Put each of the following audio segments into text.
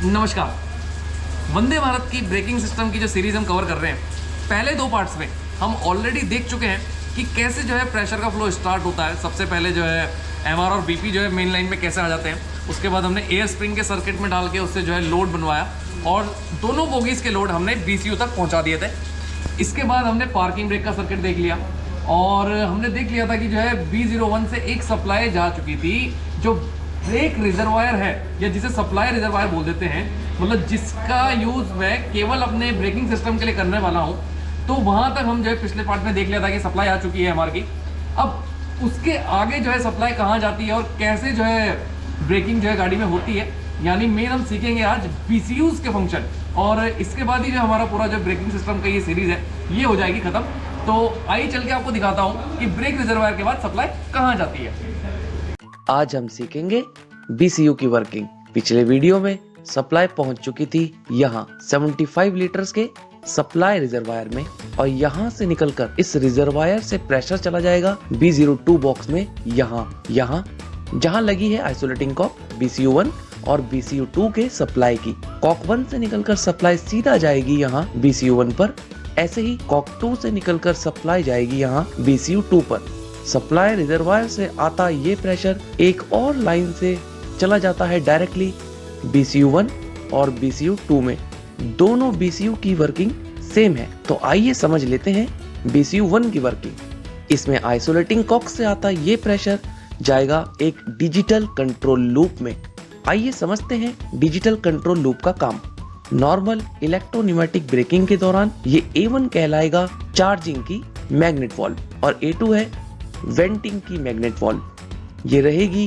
नमस्कार। वंदे भारत की braking system की जो सीरीज़ हम कवर कर रहे हैं, पहले 2 पार्ट्स में हम ऑलरेडी देख चुके हैं कि कैसे जो है प्रेशर का फ्लो स्टार्ट होता है। सबसे पहले जो है एमआर और बीपी जो है मेन लाइन में कैसे आ जाते हैं। उसके बाद हमने एयर स्प्रिंग के सर्किट में डाल के उससे जो है लोड बनवाया और दोनों बोगीज़ के लोड हमने बीसीयू तक पहुँचा दिए थे। इसके बाद हमने पार्किंग ब्रेक का सर्किट देख लिया और हमने देख लिया था कि जो है B01 से एक सप्लाई जा चुकी थी, जो ब्रेक रिजर्वायर है या जिसे सप्लाई रिजर्वायर बोल देते हैं, मतलब जिसका यूज़ मैं केवल अपने ब्रेकिंग सिस्टम के लिए करने वाला हूँ। तो वहाँ तक हम जो है पिछले पार्ट में देख लिया था कि सप्लाई आ चुकी है हमारी की। अब उसके आगे जो है सप्लाई कहाँ जाती है और कैसे जो है ब्रेकिंग जो है गाड़ी में होती है, यानी मेन हम सीखेंगे आज BCUs के फंक्शन। और इसके बाद ही जो हमारा पूरा जो ब्रेकिंग सिस्टम का ये सीरीज़ है ये हो जाएगी ख़त्म। तो आइए चल के आपको दिखाता हूँ कि ब्रेक रिजर्वायर के बाद सप्लाई कहाँ जाती है। आज हम सीखेंगे BCU की वर्किंग। पिछले वीडियो में सप्लाई पहुंच चुकी थी यहाँ 75 लीटर्स के सप्लाई रिजर्वायर में और यहाँ से निकलकर इस रिजर्वायर से प्रेशर चला जाएगा B02 बॉक्स में। यहाँ जहाँ लगी है आइसोलेटिंग कॉक BCU1 और BCU2 के सप्लाई की। कॉक 1 से निकलकर सप्लाई सीधा जाएगी यहाँ BCU1 पर। ऐसे ही कॉक 2 से निकलकर सप्लाई जाएगी यहाँ BCU2 पर। सप्लाई रिजर्वायर से आता ये प्रेशर एक और लाइन से चला जाता है डायरेक्टली BCU1 और BCU2 में। दोनों BCU की वर्किंग सेम है, तो आइए समझ लेते हैं BCU1 की वर्किंग। इसमें आइसोलेटिंग कॉक से आता ये प्रेशर जाएगा एक डिजिटल कंट्रोल लूप में। आइए समझते हैं डिजिटल कंट्रोल लूप का काम। नॉर्मल इलेक्ट्रोन्यूमेटिक ब्रेकिंग के दौरान ये A1 कहलाएगा चार्जिंग की मैग्नेट वॉल्व और A2 है वेंटिंग की मैग्नेट वॉल्व। ये रहेगी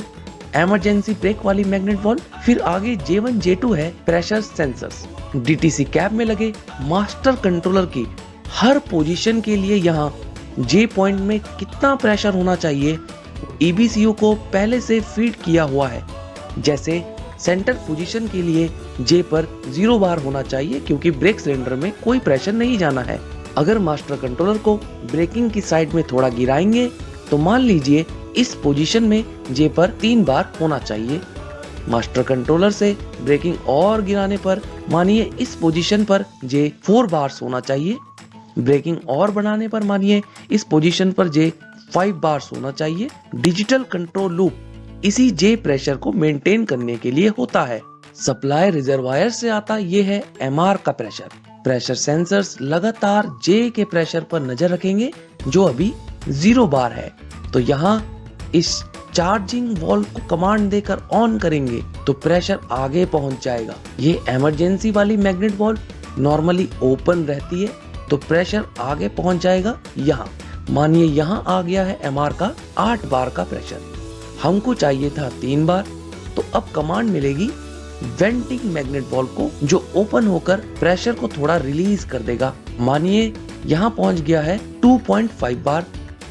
इमरजेंसी ब्रेक वाली मैग्नेट वॉल्व। फिर आगे J1 J2 है प्रेशर सेंसर्स। DTC कैब में लगे मास्टर कंट्रोलर की हर पोजीशन के लिए यहाँ J पॉइंट में कितना प्रेशर होना चाहिए EBCU को पहले से फीड किया हुआ है। जैसे सेंटर पोजीशन के लिए J पर 0 बार होना चाहिए क्योंकि ब्रेक सिलेंडर में कोई प्रेशर नहीं जाना है। अगर मास्टर कंट्रोलर को ब्रेकिंग की साइड में थोड़ा गिराएंगे तो मान लीजिए इस पोजीशन में J पर 3 बार होना चाहिए। मास्टर कंट्रोलर से ब्रेकिंग और गिराने पर मानिए इस पोजीशन पर J 4 बार होना चाहिए। ब्रेकिंग और बढ़ाने पर मानिए इस पोजीशन पर J 5 बार होना चाहिए। डिजिटल कंट्रोल लूप इसी J प्रेशर को मेंटेन करने के लिए होता है। सप्लाई रिजर्वायर से आता ये है MR का प्रेशर। प्रेशर सेंसर्स लगातार J के प्रेशर पर नजर रखेंगे जो अभी 0 बार है। तो यहाँ इस चार्जिंग वॉल्व को कमांड देकर ऑन करेंगे तो प्रेशर आगे पहुंच जाएगा। ये इमरजेंसी वाली मैग्नेट वॉल्व नॉर्मली ओपन रहती है तो प्रेशर आगे पहुंच जाएगा। यहाँ मानिए यहाँ आ गया है MR का 8 बार का प्रेशर। हमको चाहिए था 3 बार, तो अब कमांड मिलेगी वेंटिंग मैग्नेट वॉल्व को जो ओपन होकर प्रेशर को थोड़ा रिलीज कर देगा। मानिए यहाँ पहुंच गया है 2.5 बार,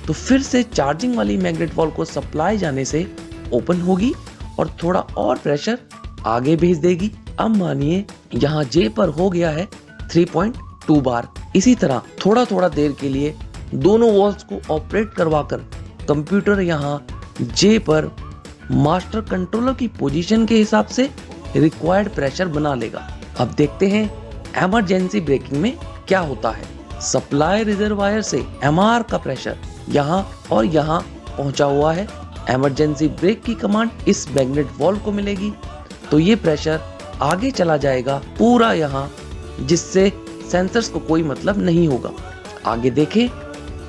तो फिर से चार्जिंग वाली मैग्नेट वॉल्व को सप्लाई जाने से ओपन होगी और थोड़ा और प्रेशर आगे भेज देगी। अब मानिए यहाँ J पर हो गया है 3.2 बार। इसी तरह थोड़ा थोड़ा देर के लिए दोनों वॉल्व्स को ऑपरेट करवाकर कंप्यूटर यहाँ J पर मास्टर कंट्रोलर की पोजीशन के हिसाब से रिक्वायर्ड प्रेशर बना लेगा। अब देखते हैं इमरजेंसी ब्रेकिंग में क्या होता है। सप्लाई रिजर्वायर से MR का प्रेशर यहाँ और यहाँ पहुंचा हुआ है। इमरजेंसी ब्रेक की कमांड इस मैग्नेट वॉल्व को मिलेगी तो ये प्रेशर आगे चला जाएगा पूरा यहाँ, जिससे सेंसर्स को कोई मतलब नहीं होगा। आगे देखें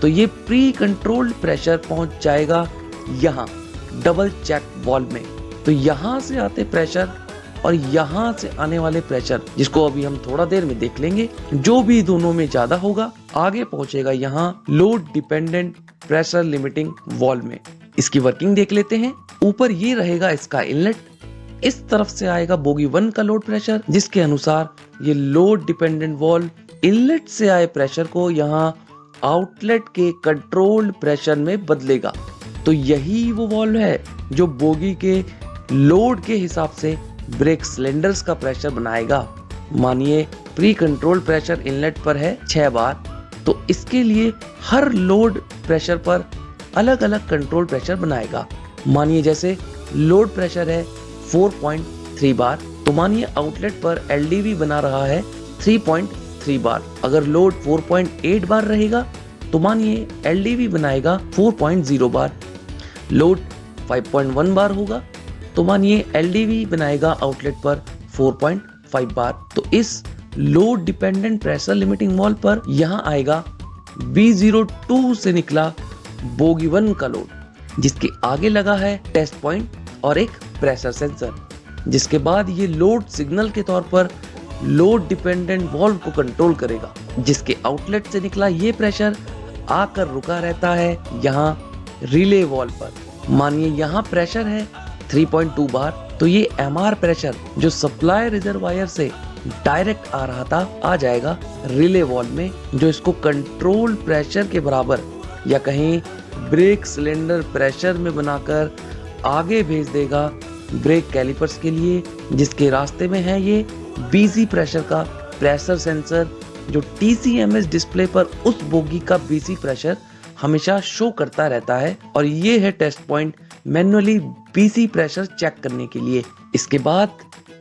तो ये प्री कंट्रोल्ड प्रेशर पहुंच जाएगा यहाँ डबल चेक वॉल्व में। तो यहाँ से आते प्रेशर और यहाँ से आने वाले प्रेशर, जिसको अभी हम थोड़ा देर में देख लेंगे, जो भी दोनों में ज्यादा होगा आगे पहुंचेगा यहाँ load dependent pressure limiting valve में। इसकी वर्किंग देख लेते हैं। ऊपर ये रहेगा इसका इनलेट, इस तरफ से आएगा बोगी 1 का लोड प्रेशर, जिसके अनुसार ये लोड डिपेंडेंट वॉल्व इनलेट से आए प्रेशर को यहाँ आउटलेट के कंट्रोल्ड प्रेशर में बदलेगा। तो यही वो वॉल्व है जो बोगी के लोड के हिसाब से ब्रेक सिलेंडर्स का प्रेशर बनाएगा। मानिए प्री कंट्रोल प्रेशर इनलेट पर है 6 बार, तो इसके लिए हर लोड प्रेशर पर अलग अलग कंट्रोल प्रेशर बनाएगा। मानिए जैसे लोड प्रेशर है 4.3 बार, तो मानिए आउटलेट पर LDV बना रहा है 3.3 बार। अगर लोड 4.8 बार रहेगा तो मानिए LDV बनाएगा 4.0 बार। लोड 5.1 बार होगा तो मानिए LDV बनाएगा आउटलेट पर 4.5 बार। तो इस load dependent pressure limiting valve पर यहाँ आएगा B02 से निकला बोगी 1 का लोड, जिसके आगे लगा है टेस्ट पॉइंट और एक प्रेशर सेंसर, जिसके बाद ये लोड सिग्नल के तौर पर लोड डिपेंडेंट वाल्व को कंट्रोल करेगा, जिसके आउटलेट से निकला ये प्रेशर आकर रुका रहता है यहाँ रिले वाल्व पर। मानिए यहाँ प्रेशर है 3.2 बार, तो ये MR प्रेशर जो सप्लाई रिजर्वायर से डायरेक्ट आ रहा था आ जाएगा रिले वाल्व में, जो इसको कंट्रोल प्रेशर के बराबर या कहीं ब्रेक सिलेंडर प्रेशर में बनाकर आगे भेज देगा ब्रेक कैलिपर्स के लिए, जिसके रास्ते में है ये BC प्रेशर का प्रेशर सेंसर, जो TCMS डिस्प्ले पर उस बोगी का BC प्रेशर हमेशा शो करता रहता है। और ये है test point manually BC pressure check करने के लिए। इसके बाद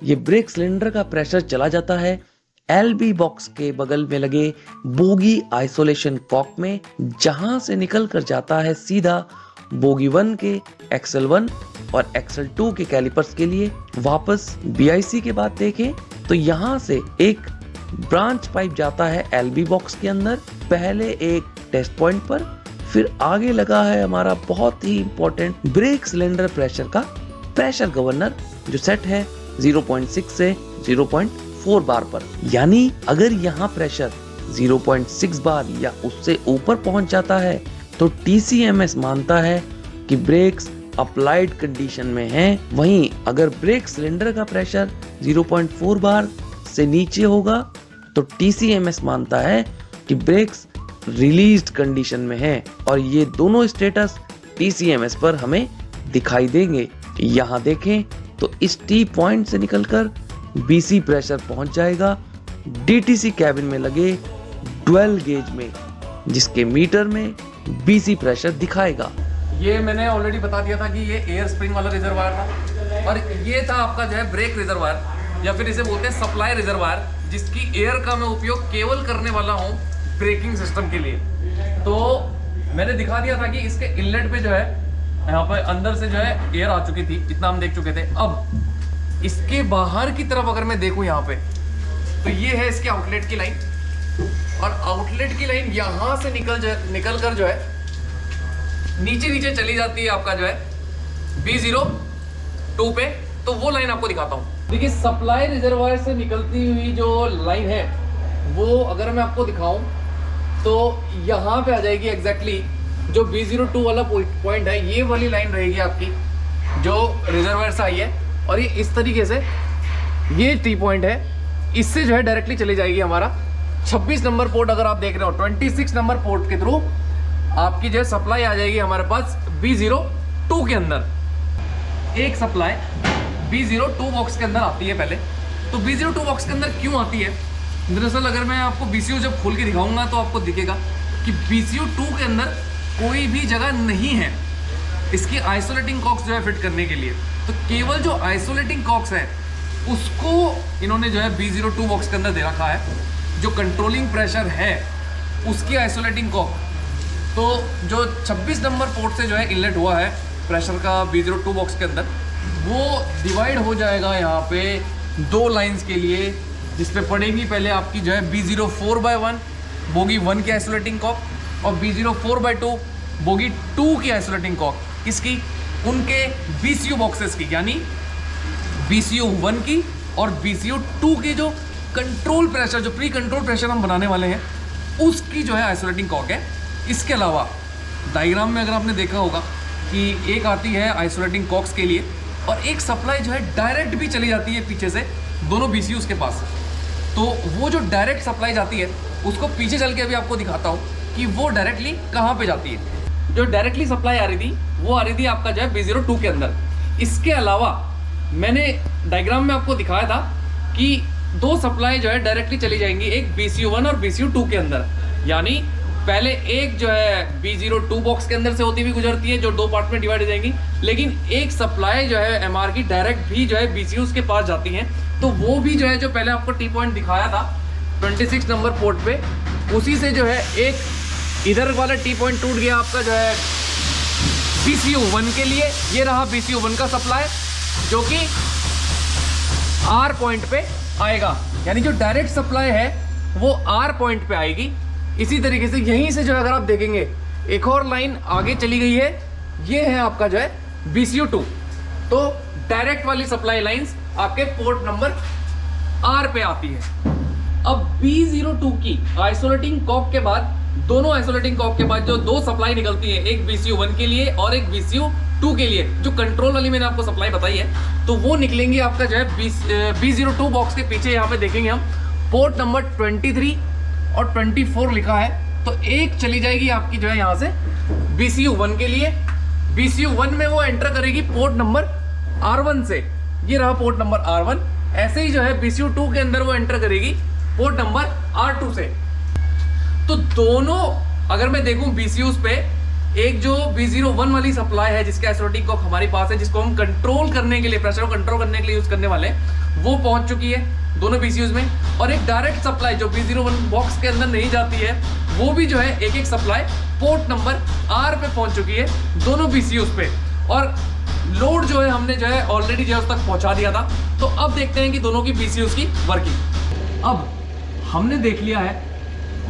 ये ब्रेक सिलेंडर का प्रेशर चला जाता है LB बॉक्स के बगल में लगे बोगी आइसोलेशन कॉक में, जहां से निकल कर जाता है सीधा बोगी 1 के XL1 और XL2 के कैलिपर्स के लिए वापस। BIC के बाद देखें तो यहाँ से एक ब्रांच पाइप जाता है LB बॉक्स के अंदर, पहले एक टेस्ट पॉइंट पर, फिर आगे लगा है हमारा बहुत ही इंपॉर्टेंट ब्रेक सिलेंडर प्रेशर का प्रेशर गवर्नर, जो सेट है 0.6 से 0.4 बार पर। यानी अगर यहाँ प्रेशर 0.6 बार या उससे ऊपर पहुंच जाता है तो TCMS मानता है कि ब्रेक्स अप्लाइड कंडीशन में हैं। वहीं अगर ब्रेक सिलेंडर का प्रेशर 0.4 बार से नीचे होगा तो TCMS मानता है कि ब्रेक्स रिलीज्ड कंडीशन में है, और ये दोनों स्टेटस TCMS पर हमें दिखाई देंगे। यहाँ देखें तो इस T पॉइंट से निकलकर BC प्रेशर पहुंच जाएगा DTC कैबिन में लगे डुअल गेज में, जिसके मीटर में BC प्रेशर दिखाएगा। ये मैंने ऑलरेडी बता दिया था कि ये एयर स्प्रिंग वाला रिजर्वायर था, और ये था आपका जो है ब्रेक रिजर्वायर, या फिर इसे बोलते हैं सप्लाई रिजर्वायर, जिसकी एयर का मैं उपयोग केवल करने वाला हूँ ब्रेकिंग सिस्टम के लिए। तो मैंने दिखा दिया था कि इसके इनलेट पे जो है यहाँ पर अंदर से जो है एयर आ चुकी थी, इतना हम देख चुके थे। अब इसके बाहर की तरफ अगर मैं देखूँ यहाँ पे, तो ये है इसके आउटलेट की लाइन, और आउटलेट की लाइन यहाँ से निकल कर जो है नीचे चली जाती है आपका जो है B02 पे। तो वो लाइन आपको दिखाता हूँ। देखिए सप्लाई रिजर्वायर से निकलती हुई जो लाइन है वो अगर मैं आपको दिखाऊं तो यहाँ पे आ जाएगी एग्जैक्टली जो B02 वाला पॉइंट है, ये वाली लाइन रहेगी आपकी जो रिजर्वायर से आई है, और ये इस तरीके से ये T पॉइंट है, इससे जो है डायरेक्टली चली जाएगी हमारा 26 नंबर पोर्ट। अगर आप देख रहे हो 26 नंबर पोर्ट के थ्रू आपकी जो है सप्लाई आ जाएगी हमारे पास B02 के अंदर। एक सप्लाई B02 बॉक्स के अंदर आती है पहले। तो B02 बॉक्स के अंदर क्यों आती है? दरअसल अगर मैं आपको BCU जब खोल के दिखाऊंगा तो आपको दिखेगा कि BCU2 के अंदर कोई भी जगह नहीं है इसकी आइसोलेटिंग कॉक्स जो है फिट करने के लिए। तो केवल जो आइसोलेटिंग कॉक्स है उसको इन्होंने जो है B02 बॉक्स के अंदर दे रखा है, जो कंट्रोलिंग प्रेशर है उसकी आइसोलेटिंग कॉक। तो जो 26 नंबर पोर्ट से जो है इनलेट हुआ है प्रेशर का B02 बॉक्स के अंदर, वो डिवाइड हो जाएगा यहाँ पे दो लाइंस के लिए, जिसपे पड़ेगी पहले आपकी जो है B04/1 बोगी 1 की आइसोलेटिंग कॉक और B04/2 बोगी 2 की आइसोलेटिंग कॉक। किसकी? उनके BCU बॉक्सेस की, यानी BCU1 की और BCU2 की जो कंट्रोल प्रेशर, जो प्री कंट्रोल प्रेशर हम बनाने वाले हैं, उसकी जो है आइसोलेटिंग कॉक है। इसके अलावा डायग्राम में अगर आपने देखा होगा कि एक आती है आइसोलेटिंग कॉक्स के लिए और एक सप्लाई जो है डायरेक्ट भी चली जाती है पीछे से दोनों BCUs के पास। तो वो जो डायरेक्ट सप्लाई जाती है उसको पीछे चल के अभी आपको दिखाता हूँ कि वो डायरेक्टली कहाँ पे जाती है। जो डायरेक्टली सप्लाई आ रही थी वो आ रही थी आपका जो है B02 के अंदर। इसके अलावा मैंने डायग्राम में आपको दिखाया था कि दो सप्लाई जो है डायरेक्टली चली जाएंगी, एक BCU1 और BCU2 के अंदर। यानी पहले एक जो है B02 बॉक्स के अंदर से होती हुई गुजरती है जो दो पार्ट में डिवाइड हो जाएंगी, लेकिन एक सप्लाई जो है MR की डायरेक्ट भी जो है BCUs के पास जाती हैं, तो वो भी जो है, जो पहले आपको टी पॉइंट दिखाया था 26 नंबर पोर्ट पे, उसी से जो है एक इधर वाला टी पॉइंट टूट गया आपका जो है BCU1 के लिए। ये रहा BCU1 का सप्लाई जो कि R पॉइंट पे आएगा, यानी जो डायरेक्ट सप्लाई है वो R पॉइंट पे आएगी। इसी तरीके से यहीं से जो है अगर आप देखेंगे एक और लाइन आगे चली गई है, ये है आपका जो है BCU2। तो डायरेक्ट वाली सप्लाई लाइंस आपके पोर्ट नंबर R पे आती है। अब B02 की आइसोलेटिंग कॉक के बाद, दोनों आइसोलेटिंग कॉक के बाद जो दो सप्लाई निकलती है, एक BCU1 के लिए और एक BCU2 के लिए, जो कंट्रोल वाली मैंने आपको सप्लाई बताई है, तो वो निकलेंगे आपका जो है B02 बॉक्स के पीछे। यहाँ पे देखेंगे हम पोर्ट नंबर 23 और 24 लिखा है, तो एक चली जाएगी आपकी जो है यहाँ से BCU1 के लिए। BCU1 में वो एंटर करेगी पोर्ट नंबर R1 से, ये रहा पोर्ट नंबर R1। ऐसे ही जो है BCU2 के अंदर वो एंटर करेगी पोर्ट नंबर R2 से। तो दोनों अगर मैं देखूं BCUs पे, एक जो B01 वाली सप्लाई है जिसके आइसोलेटिंग कॉक हमारे पास है, जिसको हम कंट्रोल करने के लिए, प्रेशर को कंट्रोल करने के लिए यूज करने वाले, वो पहुंच चुकी है दोनों BCUs में। और एक डायरेक्ट सप्लाई जो B01 बॉक्स के अंदर नहीं जाती है, वो भी जो है एक एक सप्लाई पोर्ट नंबर R पे पहुंच चुकी है दोनों BCUs पे। और लोड जो है हमने जो है ऑलरेडी जो है उस तक पहुंचा दिया था। तो अब देखते हैं कि दोनों की BCUs की वर्किंग। अब हमने देख लिया है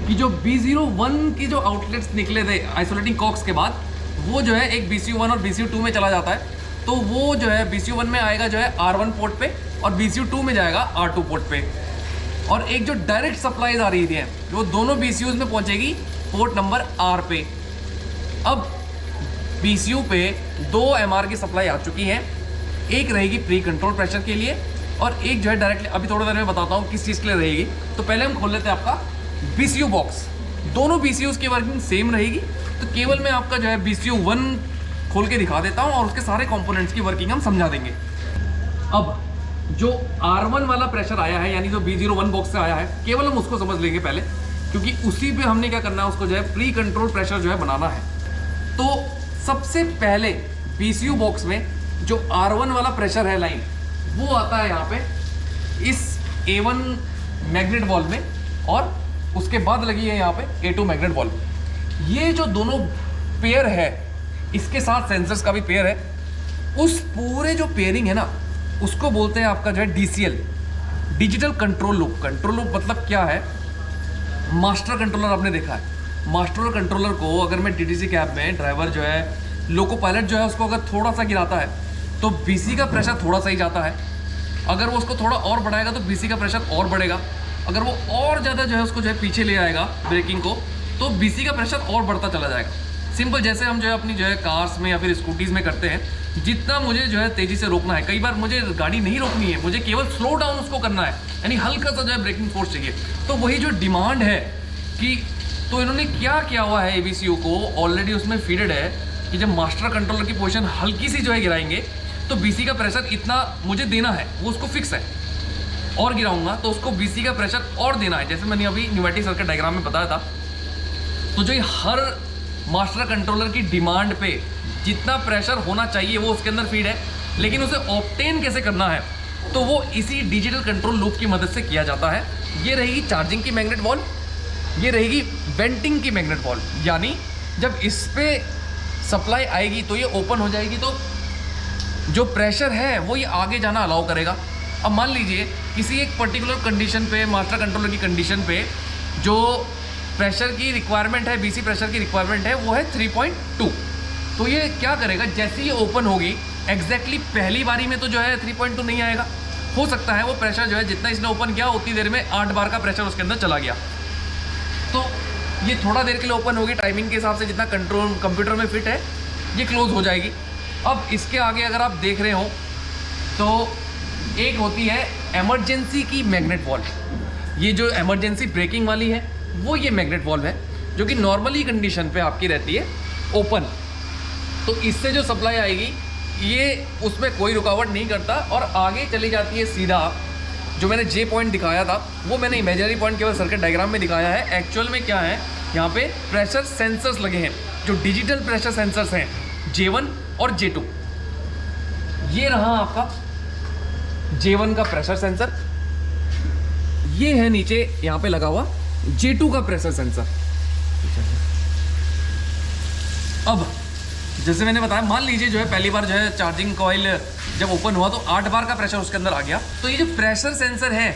कि जो B01 की जो आउटलेट्स निकले थे आइसोलेटिंग कॉक्स के बाद, वो जो है एक BCU1 और BCU2 में चला जाता है। तो वो जो है BCU1 में आएगा जो है R1 पोर्ट पे और BCU2 में जाएगा R2 पोर्ट पे। और एक जो डायरेक्ट सप्लाईज आ रही थी वो दोनों BCUs में पहुंचेगी पोर्ट नंबर R पे। अब BCU पे 2 MR की सप्लाई आ चुकी है, एक रहेगी प्री कंट्रोल प्रेशर के लिए और एक जो है डायरेक्टली, अभी थोड़ी देर में बताता हूँ किस चीज़ के लिए रहेगी। तो पहले हम खोल लेते हैं आपका BCU बॉक्स। दोनों BCUs की वर्किंग सेम रहेगी, तो केवल मैं आपका जो है BCU1 खोल के दिखा देता हूँ और उसके सारे कंपोनेंट्स की वर्किंग हम समझा देंगे। अब जो R1 वाला प्रेशर आया है, यानी जो B01 बॉक्स से आया है, केवल हम उसको समझ लेंगे पहले, क्योंकि उसी पे हमने क्या करना है, उसको जो है प्री कंट्रोल प्रेशर जो है बनाना है। तो सबसे पहले BCU बॉक्स में जो R1 वाला प्रेशर है लाइन, वो आता है यहाँ पे इस A1 मैग्नेट वॉल्व में, और उसके बाद लगी है यहाँ पे A2 मैग्नेट वॉल्व। ये जो दोनों पेयर है, इसके साथ सेंसर्स का भी पेयर है। उस पूरे जो पेयरिंग है ना, उसको बोलते हैं आपका जो है DCL, digital control loop. Control loop मतलब क्या है? मास्टर कंट्रोलर आपने देखा है। मास्टर कंट्रोलर को अगर मैं DTC कैब में ड्राइवर जो है, लोको पायलट जो है, उसको अगर थोड़ा सा गिराता है तो BC का प्रेशर थोड़ा सा ही जाता है। अगर वो उसको थोड़ा और बढ़ाएगा तो BC का प्रेशर और बढ़ेगा। अगर वो और ज़्यादा जो है उसको जो है पीछे ले आएगा ब्रेकिंग को, तो BC का प्रेशर और बढ़ता चला जाएगा। सिंपल, जैसे हम जो है अपनी जो है कार्स में या फिर स्कूटीज़ में करते हैं, जितना मुझे जो है तेज़ी से रोकना है, कई बार मुझे गाड़ी नहीं रोकनी है, मुझे केवल स्लो डाउन उसको करना है, यानी हल्का सा जो है ब्रेकिंग फोर्स चाहिए। तो वही जो डिमांड है कि, तो इन्होंने क्या किया हुआ है ABCU को, ऑलरेडी उसमें फीडेड है कि जब मास्टर कंट्रोलर की पोजीशन हल्की सी जो है गिराएंगे तो BC का प्रेशर इतना मुझे देना है, वो उसको फिक्स है। और गिराऊंगा तो उसको BC का प्रेशर और देना है, जैसे मैंने अभी न्यूमेटिक सर्किट डायग्राम में बताया था। तो जो हर मास्टर कंट्रोलर की डिमांड पे जितना प्रेशर होना चाहिए वो उसके अंदर फीड है, लेकिन उसे ऑब्टेन कैसे करना है, तो वो इसी डिजिटल कंट्रोल लूप की मदद से किया जाता है। ये रहेगी चार्जिंग की मैग्नेट वॉल, ये रहेगी वेंटिंग की मैग्नेट वॉल, यानी जब इस पे सप्लाई आएगी तो ये ओपन हो जाएगी, तो जो प्रेशर है वो ये आगे जाना अलाउ करेगा। अब मान लीजिए किसी एक पर्टिकुलर कंडीशन पे, मास्टर कंट्रोलर की कंडीशन पे जो प्रेशर की रिक्वायरमेंट है, BC प्रेशर की रिक्वायरमेंट है, वो है 3.2। तो ये क्या करेगा, जैसे ही ओपन होगी एग्जैक्टली पहली बारी में तो जो है 3.2 नहीं आएगा, हो सकता है वो प्रेशर जो है जितना इसने ओपन किया उतनी देर में 8 बार का प्रेशर उसके अंदर चला गया। तो ये थोड़ा देर के लिए ओपन होगी, टाइमिंग के हिसाब से जितना कंट्रोल कंप्यूटर में फिट है ये क्लोज हो जाएगी। अब इसके आगे अगर आप देख रहे हो तो एक होती है एमरजेंसी की मैग्नेट वॉल्व। ये जो एमरजेंसी ब्रेकिंग वाली है वो ये मैग्नेट वॉल्व है, जो कि नॉर्मली कंडीशन पे आपकी रहती है ओपन। तो इससे जो सप्लाई आएगी ये उसमें कोई रुकावट नहीं करता और आगे चली जाती है सीधा। जो मैंने J पॉइंट दिखाया था वो मैंने इमेजिनरी पॉइंट केवल सर्किट डायग्राम में दिखाया है। एक्चुअल में क्या है, यहाँ पे प्रेशर सेंसर्स लगे हैं, जो डिजिटल प्रेशर सेंसर्स हैं J1 और J2। ये रहा आपका J1 का प्रेशर सेंसर, ये है नीचे यहाँ पे लगा हुआ J2 का प्रेशर सेंसर। अब जैसे मैंने बताया, मान लीजिए जो है पहली बार जो है चार्जिंग कॉइल जब ओपन हुआ तो 8 बार का प्रेशर उसके अंदर आ गया। तो ये जो प्रेशर सेंसर है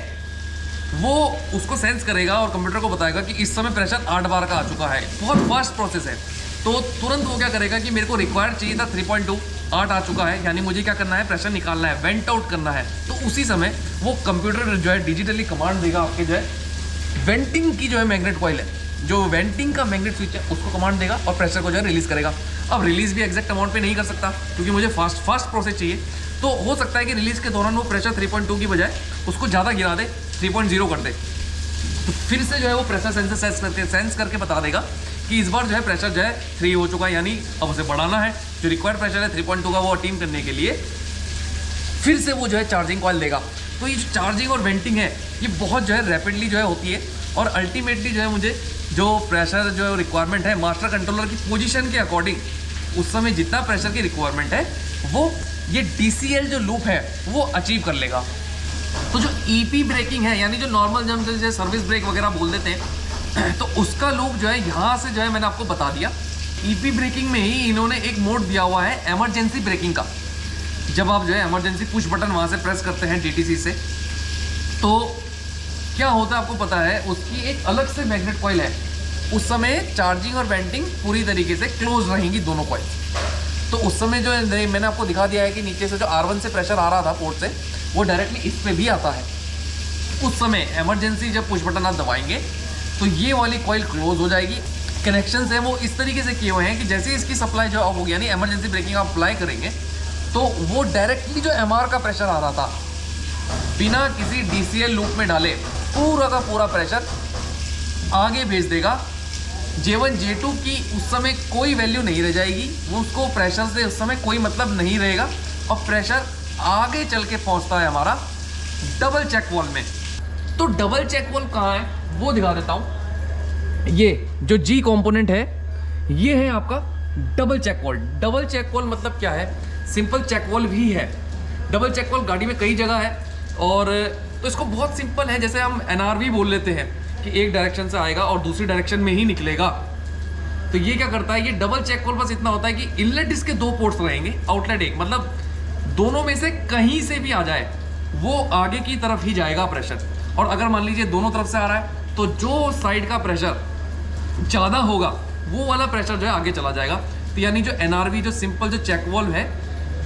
वो उसको सेंस करेगा और कंप्यूटर को बताएगा कि इस समय प्रेशर 8 बार का आ चुका है। बहुत फास्ट प्रोसेस है। तो तुरंत वो क्या करेगा कि मेरे को रिक्वायर्ड चाहिए था 3.2, 8 आ चुका है, यानी मुझे क्या करना है, प्रेशर निकालना है, वेंट आउट करना है। तो उसी समय वो कंप्यूटर जो है डिजिटली कमांड देगा आपके जो है वेंटिंग की जो है मैग्नेट कॉइल है, जो वेंटिंग का मैग्नेट स्विच है उसको कमांड देगा और प्रेशर को जो है रिलीज करेगा। अब रिलीज भी एग्जैक्ट अमाउंट पे नहीं कर सकता क्योंकि मुझे फास्ट प्रोसेस चाहिए। तो हो सकता है कि रिलीज के दौरान वो प्रेशर 3.2 की बजाय उसको ज़्यादा गिरा दे, 3.0 कर दे। तो फिर से जो है वो प्रेशर सेंसर सेंस करके बता देगा कि इस बार जो है प्रेशर जो है 3 हो चुका है, यानी अब उसे बढ़ाना है। जो रिक्वायर्ड प्रेशर है 3.2 का वो अटीन करने के लिए फिर से वो जो है चार्जिंग कॉइल देगा। तो ये जो चार्जिंग और वेंटिंग है ये बहुत जो है रैपिडली जो है होती है और अल्टीमेटली जो है मुझे जो प्रेशर जो रिक्वायरमेंट है मास्टर कंट्रोलर की पोजीशन के अकॉर्डिंग उस समय जितना प्रेशर की रिक्वायरमेंट है वो ये DCL जो लूप है वो अचीव कर लेगा। तो जो EP ब्रेकिंग है, यानी जो नॉर्मल जब सर्विस ब्रेक वगैरह बोल देते हैं, तो उसका लूप जो है यहाँ से जो है मैंने आपको बता दिया। EP ब्रेकिंग में ही इन्होंने एक मोड दिया हुआ है इमरजेंसी ब्रेकिंग का। जब आप जो है इमरजेंसी पुश बटन वहाँ से प्रेस करते हैं DTC से, तो क्या होता है आपको पता है, उसकी एक अलग से मैग्नेट कॉइल है। उस समय चार्जिंग और वेंटिंग पूरी तरीके से क्लोज रहेंगी दोनों कॉइल। तो उस समय जो है मैंने आपको दिखा दिया है कि नीचे से जो R1 से प्रेशर आ रहा था पोर्ट से, वो डायरेक्टली इस पे भी आता है। उस समय इमरजेंसी जब पुश बटन आप दबाएंगे तो ये वाली कॉइल क्लोज हो जाएगी। कनेक्शंस हैं वो इस तरीके से किए हुए हैं कि जैसे इसकी सप्लाई जो ऑफ होगी, यानी इमरजेंसी ब्रेकिंग आप अप्लाई करेंगे तो वो डायरेक्टली जो MR का प्रेशर आ रहा था बिना किसी DCL लूप में डाले पूरा का पूरा प्रेशर आगे भेज देगा। J1 J2 की उस समय कोई वैल्यू नहीं रह जाएगी, वो उसको प्रेशर से उस समय कोई मतलब नहीं रहेगा और प्रेशर आगे चल के पहुंचता है हमारा डबल चेक वॉल में। तो डबल चेक वॉल कहाँ है वो दिखा देता हूँ। ये जो G कंपोनेंट है ये है आपका double check wall. Double check wall मतलब क्या है, सिंपल चेक वॉल भी है। डबल चेक वॉल गाड़ी में कई जगह है और तो इसको बहुत सिंपल है, जैसे हम NRV बोल लेते हैं कि एक डायरेक्शन से आएगा और दूसरी डायरेक्शन में ही निकलेगा। तो ये क्या करता है, ये डबल चेक वॉल बस इतना होता है कि इनलेट इसके 2 पोर्ट्स रहेंगे, आउटलेट एक, मतलब दोनों में से कहीं से भी आ जाए वो आगे की तरफ ही जाएगा प्रेशर। और अगर मान लीजिए दोनों तरफ से आ रहा है तो जो साइड का प्रेशर ज़्यादा होगा वो वाला प्रेशर जो है आगे चला जाएगा। तो यानी जो NRV जो सिंपल जो चेक वॉल्व है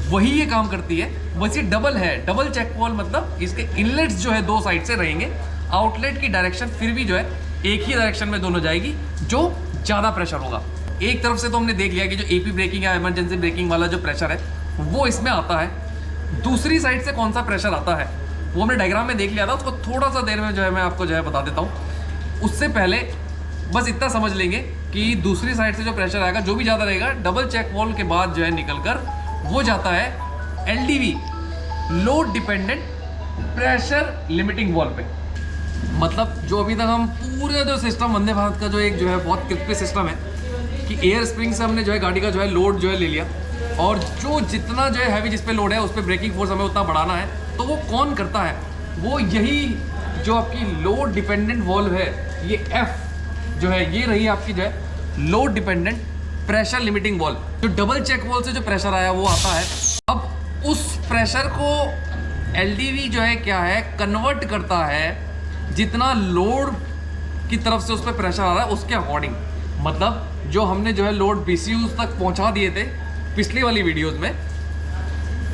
वही ये काम करती है। वैसे डबल है, डबल चेक वॉल्व मतलब इसके इनलेट्स जो है 2 साइड से रहेंगे, आउटलेट की डायरेक्शन फिर भी जो है एक ही डायरेक्शन में दोनों जाएगी जो ज़्यादा प्रेशर होगा। एक तरफ से तो हमने देख लिया कि जो AP ब्रेकिंग या इमरजेंसी ब्रेकिंग वाला जो प्रेशर है वो इसमें आता है। दूसरी साइड से कौन सा प्रेशर आता है वो हमने डायग्राम में देख लिया था, उसको थोड़ा सा देर में जो है मैं आपको जो है बता देता हूँ। उससे पहले बस इतना समझ लेंगे कि दूसरी साइड से जो प्रेशर आएगा जो भी ज़्यादा रहेगा डबल चेक वॉल्व के बाद जो है निकल कर वो जाता है LDV, load dependent pressure limiting valve पे। मतलब जो अभी तक हम पूरे जो सिस्टम वंदे भारत का जो एक जो है बहुत कृत्रिम सिस्टम है कि एयर स्प्रिंग से हमने जो है गाड़ी का जो है लोड जो है ले लिया और जो जितना जो है हैवी जिस पे लोड है उस पर ब्रेकिंग फोर्स हमें उतना बढ़ाना है, तो वो कौन करता है, वो यही जो आपकी लोड डिपेंडेंट वॉल्व है, ये F जो है ये रही आपकी जो है load dependent pressure limiting valve. जो डबल चेक वॉल्व से जो प्रेशर आया वो आता है, अब उस प्रेशर को LDV जो है क्या है कन्वर्ट करता है जितना लोड की तरफ से उस पर प्रेशर आ रहा है उसके अकॉर्डिंग। मतलब जो हमने जो है लोड BCUs तक पहुंचा दिए थे पिछली वाली वीडियोस में,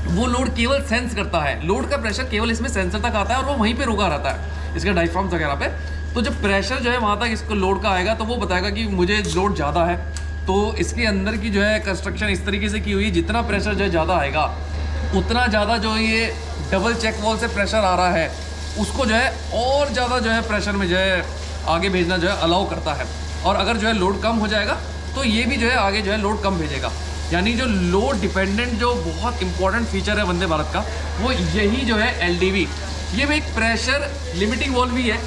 वो लोड केवल सेंस करता है, लोड का प्रेशर केवल इसमें सेंसर तक आता है और वो वहीं पे रुका रहता है इसके डायफ्राम वगैरह पे। तो जब प्रेशर जो है वहाँ तक इसको लोड का आएगा तो वो बताएगा कि मुझे लोड ज़्यादा है। तो इसके अंदर की जो है कंस्ट्रक्शन इस तरीके से की हुई, जितना प्रेशर जो है ज़्यादा आएगा उतना ज़्यादा जो ये डबल चेक वॉल्व से प्रेशर आ रहा है उसको जो है और ज़्यादा जो है प्रेशर में जो है आगे भेजना जो है अलाउ करता है। और अगर जो है लोड कम हो जाएगा तो ये भी जो है आगे जो है लोड कम भेजेगा। यानी जो लोड डिपेंडेंट जो बहुत इंपॉर्टेंट फीचर है वंदे भारत का वो यही जो है LDV। ये भी एक प्रेशर लिमिटिंग वॉल्व भी है,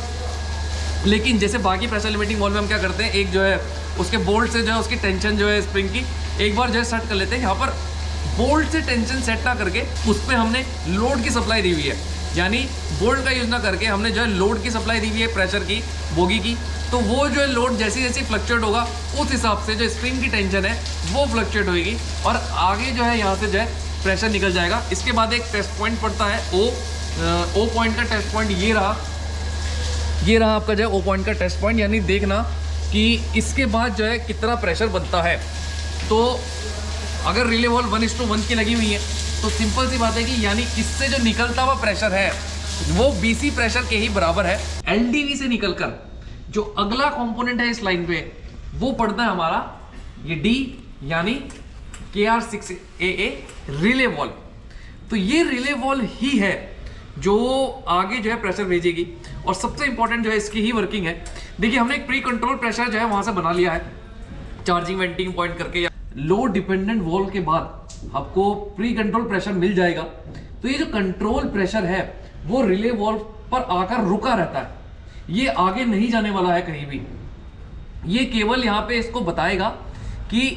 लेकिन जैसे बाकी प्रेशर लिमिटिंग वॉल्व में हम क्या करते हैं, एक जो है उसके बोल्ट से जो है उसकी टेंशन जो है स्प्रिंग की एक बार जो है सेट कर लेते हैं। यहाँ पर बोल्ट से टेंशन सेट ना करके उस पर हमने लोड की सप्लाई दी हुई है। यानी बोल्ट का यूज़ ना करके हमने जो है लोड की सप्लाई दी हुई है प्रेशर की बोगी की, तो वो जो है लोड जैसी जैसी फ्लक्चुएट होगा उस हिसाब से जो स्प्रिंग की टेंशन है वो फ्लक्चुएट होगी और आगे जो है यहाँ से जो है प्रेशर निकल जाएगा। इसके बाद एक टेस्ट पॉइंट पड़ता है ओ पॉइंट का टेस्ट पॉइंट ये रहा आपका जो है ओ पॉइंट का टेस्ट पॉइंट, यानी देखना कि इसके बाद जो है कितना प्रेशर बनता है। तो अगर रिले वॉल्व 1:1 की लगी हुई है तो सिंपल सी बात है कि यानी इससे जो निकलता हुआ प्रेशर है वो BC प्रेशर के ही बराबर है। LDV से निकलकर जो अगला कंपोनेंट है इस लाइन पे वो पड़ता है हमारा ये D यानी KR6AA रिले वॉल्व। तो ये रिले वॉल्व ही है जो आगे जो है प्रेशर भेजेगी और सबसे इंपॉर्टेंट जो है इसकी ही वर्किंग है। देखिए हमने एक प्री कंट्रोल प्रेशर जो है वहां से बना लिया है चार्जिंग वेंटिंग पॉइंट करके। लोड डिपेंडेंट वॉल्व के बाद आपको प्री कंट्रोल प्रेशर मिल जाएगा। तो ये जो कंट्रोल प्रेशर है वो रिले वॉल्व पर आकर रुका रहता है, ये आगे नहीं जाने वाला है कहीं भी। ये केवल यहाँ पे इसको बताएगा कि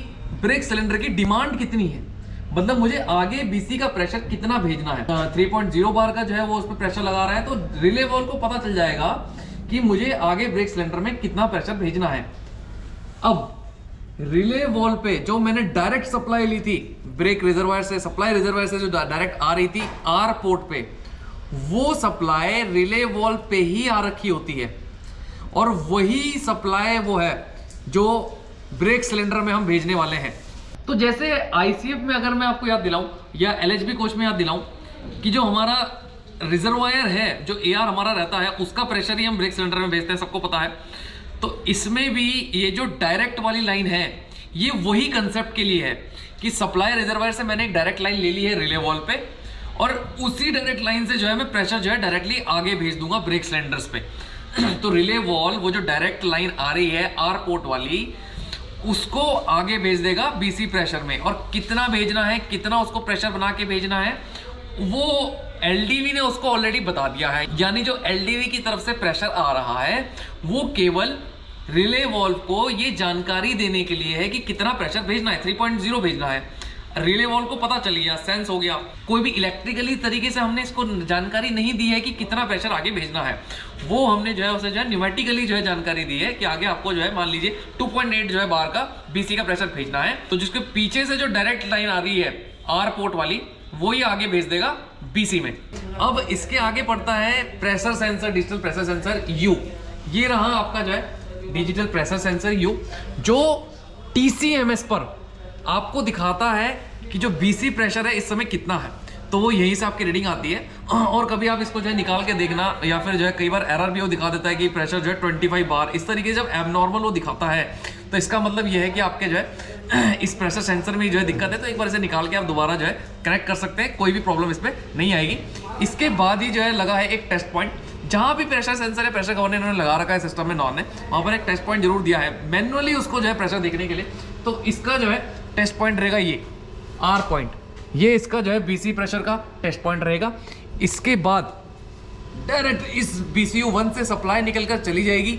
ब्रेक सिलेंडर की डिमांड कितनी है, मतलब मुझे आगे BC का प्रेशर कितना भेजना है। 3.0 बार का जो है वो उस पर प्रेशर लगा रहा है, तो रिले वॉल्व को पता चल जाएगा कि मुझे आगे ब्रेक सिलेंडर में कितना प्रेशर भेजना है। अब रिले वॉल्व पे जो मैंने डायरेक्ट सप्लाई ली थी ब्रेक रिजर्वायर से, सप्लाई रिजर्वायर से जो डायरेक्ट आ रही थी R पोर्ट पे, वो सप्लाई रिले वॉल्व पे ही आ रखी होती है और वही सप्लाई वो है जो ब्रेक सिलेंडर में हम भेजने वाले हैं। तो जैसे ICF में अगर मैं आपको याद दिलाऊं या LHB कोच में याद दिलाऊं कि जो हमारा रिजर्वायर है, जो AR हमारा रहता है, उसका प्रेशर ही हम ब्रेक सिलेंडर में भेजते हैं, सबको पता है। तो इसमें भी ये जो डायरेक्ट वाली लाइन है ये वही कंसेप्ट के लिए है कि सप्लाई रिजर्वायर से मैंने एक डायरेक्ट लाइन ले ली है रिले वॉल्व पे और उसी डायरेक्ट लाइन से जो है मैं प्रेशर जो है डायरेक्टली आगे भेज दूंगा ब्रेक सिलेंडर्स पे। तो रिले वॉल्व वो जो डायरेक्ट लाइन आ रही है R पोर्ट वाली, उसको आगे भेज देगा BC प्रेशर में। और कितना भेजना है, कितना उसको प्रेशर बना के भेजना है, वो LDV ने उसको ऑलरेडी बता दिया है। यानी जो LDV की तरफ से प्रेशर आ रहा है वो केवल रिले वॉल्व को ये जानकारी देने के लिए है कि कितना प्रेशर भेजना है, 3.0 भेजना है। रिले वॉल्व को पता चल गया, सेंस हो गया। कोई भी इलेक्ट्रिकली तरीके से हमने इसको जानकारी नहीं दी है कि कितना प्रेशर आगे भेजना है, वो हमने जो है उसे जो है न्यूमेटिकली जो है जानकारी दी है कि आगे आपको जो है मान लीजिए 2.8 जो है बार का BC का प्रेशर भेजना है। तो जिसके पीछे से जो डायरेक्ट लाइन आ रही है R पोर्ट वाली, वो ही आगे भेज देगा BC में। अब इसके आगे पड़ता है pressure sensor, digital pressure sensor U। ये रहा आपका जो है डिजिटल प्रेशर सेंसर U, जो TCMS पर आपको दिखाता है कि जो BC प्रेशर है इस समय कितना है। तो वो यहीं से आपकी रीडिंग आती है। और कभी आप इसको जो है निकाल के देखना, या फिर जो है कई बार एरर भी वो दिखा देता है कि प्रेशर जो है 25 बार, इस तरीके से जब एबनॉर्मल वो दिखाता है तो इसका मतलब ये है कि आपके जो है इस प्रेशर सेंसर में जो है दिक्कत है। तो एक बार इसे निकाल के आप दोबारा जो है कनेक्ट कर सकते हैं, कोई भी प्रॉब्लम इसमें नहीं आएगी। इसके बाद ही जो है लगा है एक टेस्ट पॉइंट, जहाँ भी प्रेशर सेंसर है, प्रेशर गवर्नर इन्होंने लगा रखा है सिस्टम में नॉन ने, वहाँ पर एक टेस्ट पॉइंट जरूर दिया है मैनुअली उसको जो है प्रेशर देखने के लिए। तो इसका जो है टेस्ट पॉइंट रहेगा ये R पॉइंट, ये इसका जो है BC प्रेशर का टेस्ट पॉइंट रहेगा। इसके बाद डायरेक्ट इस BCU 1 से सप्लाई निकलकर चली जाएगी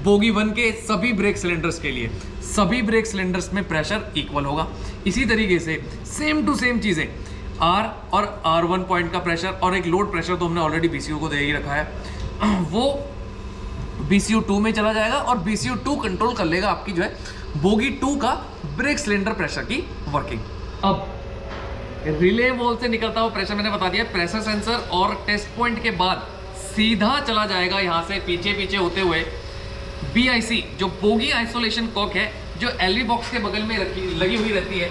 बोगी 1 के सभी ब्रेक सिलेंडर्स के लिए। सभी ब्रेक सिलेंडर्स में प्रेशर इक्वल होगा। इसी तरीके से सेम टू सेम चीज़ें R और R1 पॉइंट का प्रेशर और एक लोड प्रेशर तो हमने ऑलरेडी BCU को दे ही रखा है, वो BCU 2 में चला जाएगा और BCU 2 कंट्रोल कर लेगा आपकी जो है बोगी 2 का ब्रेक सिलेंडर प्रेशर की वर्किंग। अब रिले वॉल्व से निकलता हुआ प्रेशर मैंने बता दिया, प्रेशर सेंसर और टेस्ट पॉइंट के बाद सीधा चला जाएगा यहाँ से पीछे पीछे होते हुए BIC जो बोगी आइसोलेशन कॉक है, जो LV बॉक्स के बगल में लगी हुई रहती है।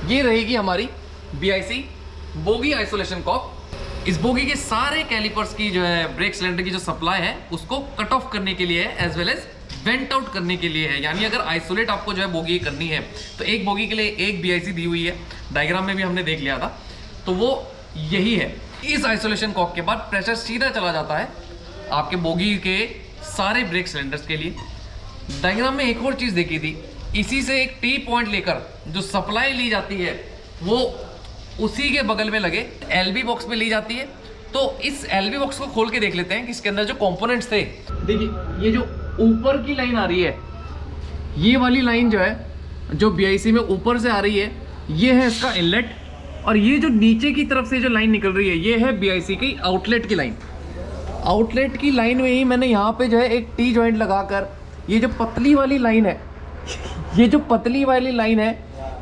ये रहेगी हमारी BIC बोगी आइसोलेशन कॉक। इस बोगी के सारे कैलिपर्स की जो है ब्रेक सिलेंडर की जो सप्लाई है उसको कट ऑफ करने के लिए है, as well as vent out करने के लिए है। यानी अगर आइसोलेट आपको जो है बोगी करनी है तो एक बोगी के लिए एक BIC दी हुई है, डायग्राम में भी हमने देख लिया था, तो वो यही है। इस आइसोलेशन कॉक के बाद प्रेशर सीधा चला जाता है आपके बोगी के सारे ब्रेक सिलेंडर्स के लिए। डायग्राम में एक और चीज़ देखी थी, इसी से एक T पॉइंट लेकर जो सप्लाई ली जाती है वो उसी के बगल में लगे LV बॉक्स में ली जाती है। तो इस LV बॉक्स को खोल के देख लेते हैं कि इसके अंदर जो कंपोनेंट्स थे। देखिए ये जो ऊपर की लाइन आ रही है, ये वाली लाइन जो है जो BIC में ऊपर से आ रही है, ये है इसका इनलेट और ये जो नीचे की तरफ से जो लाइन निकल रही है ये है BIC की आउटलेट की लाइन। आउटलेट की लाइन में ही मैंने यहाँ पे जो है एक टी जॉइंट लगाकर ये जो पतली वाली लाइन है ये जो पतली वाली लाइन है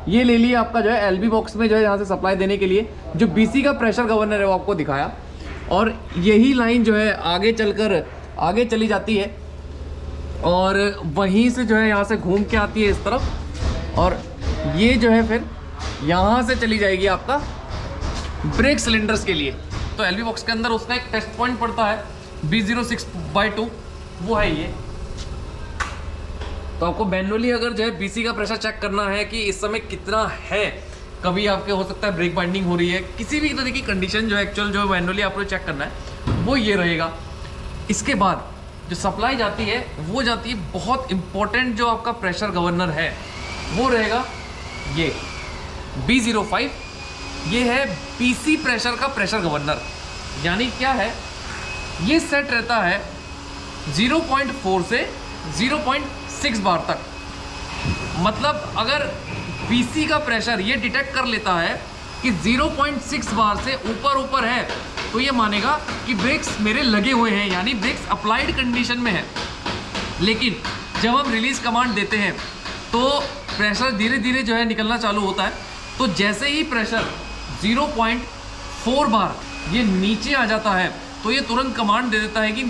ये ले लिया आपका जो है LB बॉक्स में जो है यहाँ से सप्लाई देने के लिए। जो BC का प्रेशर गवर्नर है वो आपको दिखाया, और यही लाइन जो है आगे चलकर आगे चली जाती है और वहीं से जो है यहाँ से घूम के आती है इस तरफ, और ये जो है फिर यहाँ से चली जाएगी आपका ब्रेक सिलेंडर्स के लिए। तो LB बॉक्स के अंदर उसका एक टेस्ट पॉइंट पड़ता है B06/2, वो है ये। तो आपको मैनुअली अगर जो है BC का प्रेशर चेक करना है कि इस समय कितना है, कभी आपके हो सकता है ब्रेक बाइंडिंग हो रही है, किसी भी तरह की कंडीशन जो एक्चुअल जो मैनुअली आपको चेक करना है वो ये रहेगा। इसके बाद जो सप्लाई जाती है वो जाती है बहुत इंपॉर्टेंट जो आपका प्रेशर गवर्नर है वो रहेगा ये B05। ये है BC प्रेशर का प्रेशर गवर्नर, यानी क्या है, ये सेट रहता है 0.4 से 0.6 बार तक। मतलब अगर BC का प्रेशर ये डिटेक्ट कर लेता है कि 0.6 बार से ऊपर है तो ये मानेगा कि ब्रेक्स मेरे लगे हुए हैं, यानी ब्रेक्स अप्लाइड कंडीशन में है। लेकिन जब हम रिलीज कमांड देते हैं तो प्रेशर धीरे धीरे जो है निकलना चालू होता है। तो जैसे ही प्रेशर 0.4 बार ये नीचे आ जाता है तो ये तुरंत कमांड दे देता है कि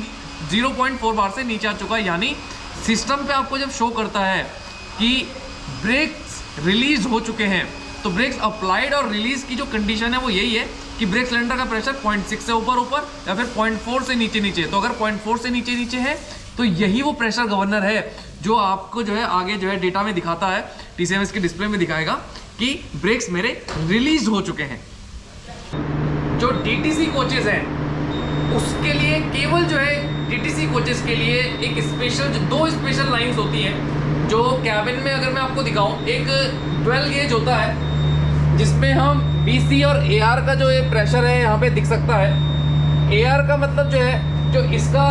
0.4 बार से नीचे आ चुका है, यानी सिस्टम पे आपको जब शो करता है कि ब्रेक्स रिलीज हो चुके हैं तो ब्रेक्स अप्लाइड और रिलीज की जो कंडीशन है वो यही है कि ब्रेक सिलेंडर का प्रेशर 0.6 से ऊपर या फिर 0.4 से नीचे। तो अगर 0.4 से नीचे है तो यही वो प्रेशर गवर्नर है जो आपको जो है आगे जो है डेटा में दिखाता है, TCMS के डिस्प्ले में दिखाएगा कि ब्रेक्स मेरे रिलीज हो चुके हैं। जो DTC कोचेस हैं उसके लिए केवल जो है DTC कोचेस के लिए एक स्पेशल दो स्पेशल लाइंस होती हैं जो कैबिन में अगर मैं आपको दिखाऊं, एक 12 गेज होता है जिसमें हम BC और AR का जो ये प्रेशर है यहाँ पे दिख सकता है। AR का मतलब जो है जो इसका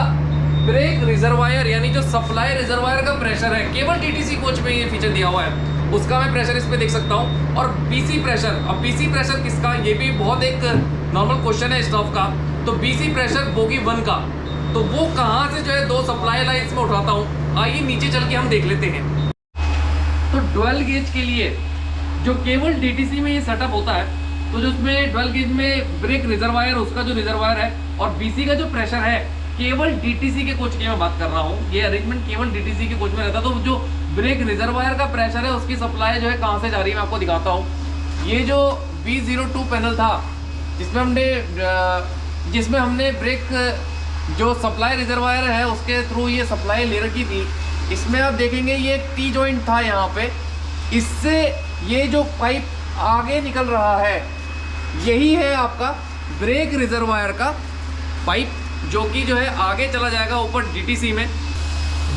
ब्रेक रिजर्वायर यानी जो सप्लाई रिजर्वायर का प्रेशर है, केवल DTC कोच में ये फीचर दिया हुआ है, उसका मैं प्रेशर इस पे देख सकता हूँ। और BC प्रेशर, अब BC प्रेशर किसका, ये भी बहुत एक नॉर्मल क्वेश्चन है स्टॉफ का। तो BC प्रेशर बोगी 1 का, तो वो कहाँ से जो है दो सप्लाई लाइन्स में उठाता हूँ, आइए नीचे चल के हम देख लेते हैं। तो 12 गेज के लिए जो केवल DTC में ये सेटअप होता है, तो जो उसमें 12 गेज में ब्रेक रिजर्वायर, उसका जो रिजर्वायर है, और BC का जो प्रेशर है केवल DTC के कोच की मैं बात कर रहा हूँ, ये अरेंजमेंट केवल DTC के कोच में रहता है। तो जो ब्रेक रिजर्वायर का प्रेशर है उसकी सप्लाई जो है कहाँ से जा रही है मैं आपको दिखाता हूँ। ये जो B02 पैनल था जिसमें हमने ब्रेक जो सप्लाई रिजर्वायर है उसके थ्रू ये सप्लाई ले रखी थी, इसमें आप देखेंगे ये टी जॉइंट था यहाँ पे, इससे ये जो पाइप आगे निकल रहा है यही है आपका ब्रेक रिजर्वायर का पाइप, जो कि जो है आगे चला जाएगा ऊपर DTC में।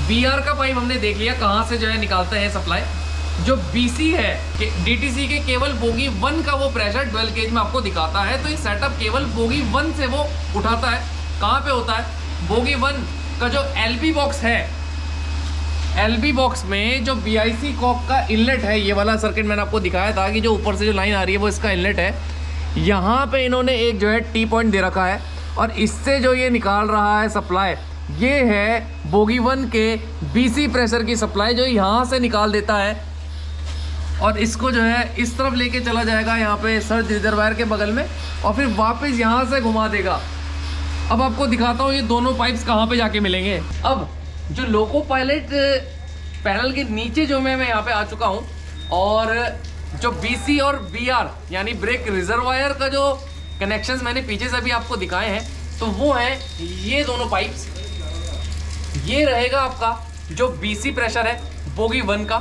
BR का पाइप हमने देख लिया कहाँ से जो है निकालते हैं सप्लाई। जो BC है DTC के केवल बोगी 1 का वो प्रेशर 12 गेज में आपको दिखाता है। तो ये सेटअप केवल बोगी 1 से वो उठाता है। कहाँ पे होता है, बोगी 1 का जो LB बॉक्स है, LB बॉक्स में जो BIC कॉक का इनलेट है, ये वाला सर्किट मैंने आपको दिखाया था कि जो ऊपर से जो लाइन आ रही है वो इसका इनलेट है। यहाँ पे इन्होंने एक जो है टी पॉइंट दे रखा है और इससे जो ये निकाल रहा है सप्लाई, ये है बोगी 1 के BC प्रेशर की सप्लाई जो यहाँ से निकाल देता है और इसको जो है इस तरफ लेके चला जाएगा यहाँ पे सर्ज रिजर्वायर के बगल में और फिर वापस यहाँ से घुमा देगा। अब आपको दिखाता हूँ ये दोनों पाइप्स कहाँ पे जाके मिलेंगे। अब जो लोको पायलट पैनल के नीचे जो मैं यहाँ पे आ चुका हूँ और जो BC और BR यानी ब्रेक रिजर्वायर का जो कनेक्शंस मैंने पीछे से भी आपको दिखाए हैं, तो वो हैं ये दोनों पाइप्स। ये रहेगा आपका जो BC प्रेशर है बोगी 1 का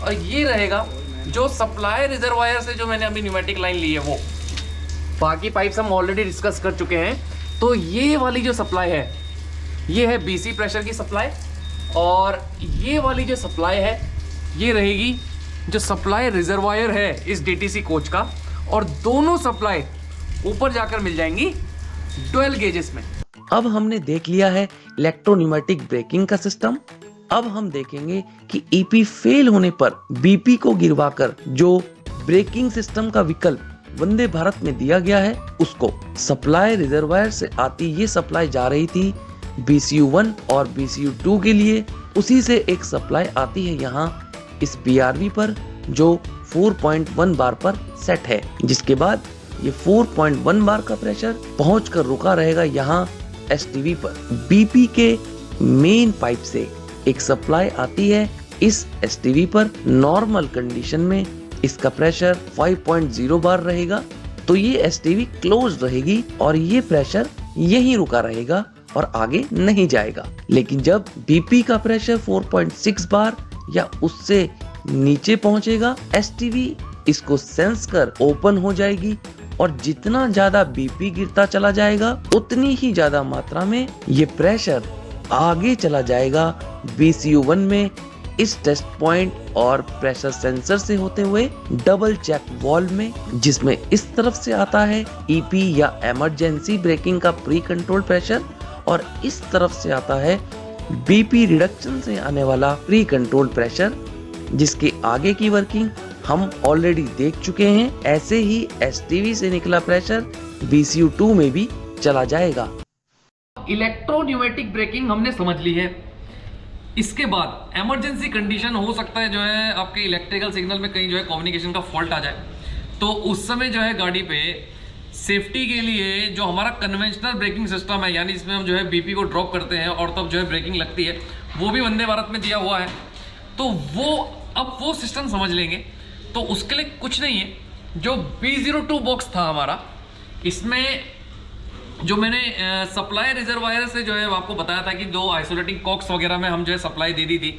और ये रहेगा जो सप्लाई रिजर्वायर से जो मैंने अभी न्यूमेटिक लाइन ली है वो। बाकी पाइप्स हम ऑलरेडी डिस्कस कर चुके हैं। तो ये वाली जो सप्लाई है ये है BC प्रेशर की सप्लाई और ये वाली जो सप्लाई है ये रहेगी जो सप्लाई रिजर्वायर है इस DTC कोच का, और दोनों सप्लाई ऊपर जाकर मिल जाएंगी 12 गेजेस में। अब हमने देख लिया है इलेक्ट्रोन्यूमेटिक ब्रेकिंग का सिस्टम। अब हम देखेंगे कि EP फेल होने पर BP को गिरवाकर जो ब्रेकिंग सिस्टम का विकल्प वंदे भारत में दिया गया है उसको। सप्लाई रिजर्वायर से आती ये सप्लाई जा रही थी BCU1 और BCU2 के लिए, उसी से एक सप्लाई आती है यहाँ इस PRV पर जो 4.1 बार पर सेट है, जिसके बाद ये 4.1 बार का प्रेशर पहुंचकर रुका रहेगा यहाँ STV पर। BP के मेन पाइप से एक सप्लाई आती है इस STV पर। नॉर्मल कंडीशन में इसका प्रेशर 5.0 बार रहेगा, तो ये STV क्लोज रहेगी और ये प्रेशर यहीं रुका रहेगा और आगे नहीं जाएगा। लेकिन जब BP का प्रेशर 4.6 बार या उससे नीचे पहुंचेगा, STV इसको सेंस कर ओपन हो जाएगी और जितना ज्यादा BP गिरता चला जाएगा उतनी ही ज्यादा मात्रा में ये प्रेशर आगे चला जाएगा BCU1 में इस टेस्ट पॉइंट और प्रेशर सेंसर से होते हुए डबल चेक वाल्व में, जिसमें इस तरफ से आता है EP या इमरजेंसी ब्रेकिंग का प्री कंट्रोल प्रेशर और इस तरफ से आता है BP रिडक्शन से आने वाला प्री कंट्रोल प्रेशर, जिसके आगे की वर्किंग हम ऑलरेडी देख चुके हैं। ऐसे ही STV से निकला प्रेशर BCU2 में भी चला जाएगा। इलेक्ट्रोन्यूमेटिक ब्रेकिंग हमने समझ ली है। इसके बाद इमरजेंसी कंडीशन हो सकता है जो है आपके इलेक्ट्रिकल सिग्नल में कहीं जो है कम्युनिकेशन का फॉल्ट आ जाए, तो उस समय जो है गाड़ी पे सेफ्टी के लिए जो हमारा कन्वेंशनल ब्रेकिंग सिस्टम है, यानी इसमें हम जो है BP को ड्रॉप करते हैं और तब जो है ब्रेकिंग लगती है, वो भी वंदे भारत में दिया हुआ है। तो वो सिस्टम समझ लेंगे। तो उसके लिए कुछ नहीं है, जो B02 बॉक्स था हमारा, इसमें जो मैंने सप्लाई रिजर्वायर से जो है आपको बताया था कि दो आइसोलेटिंग कॉक्स वगैरह में हम जो है सप्लाई दे दी थी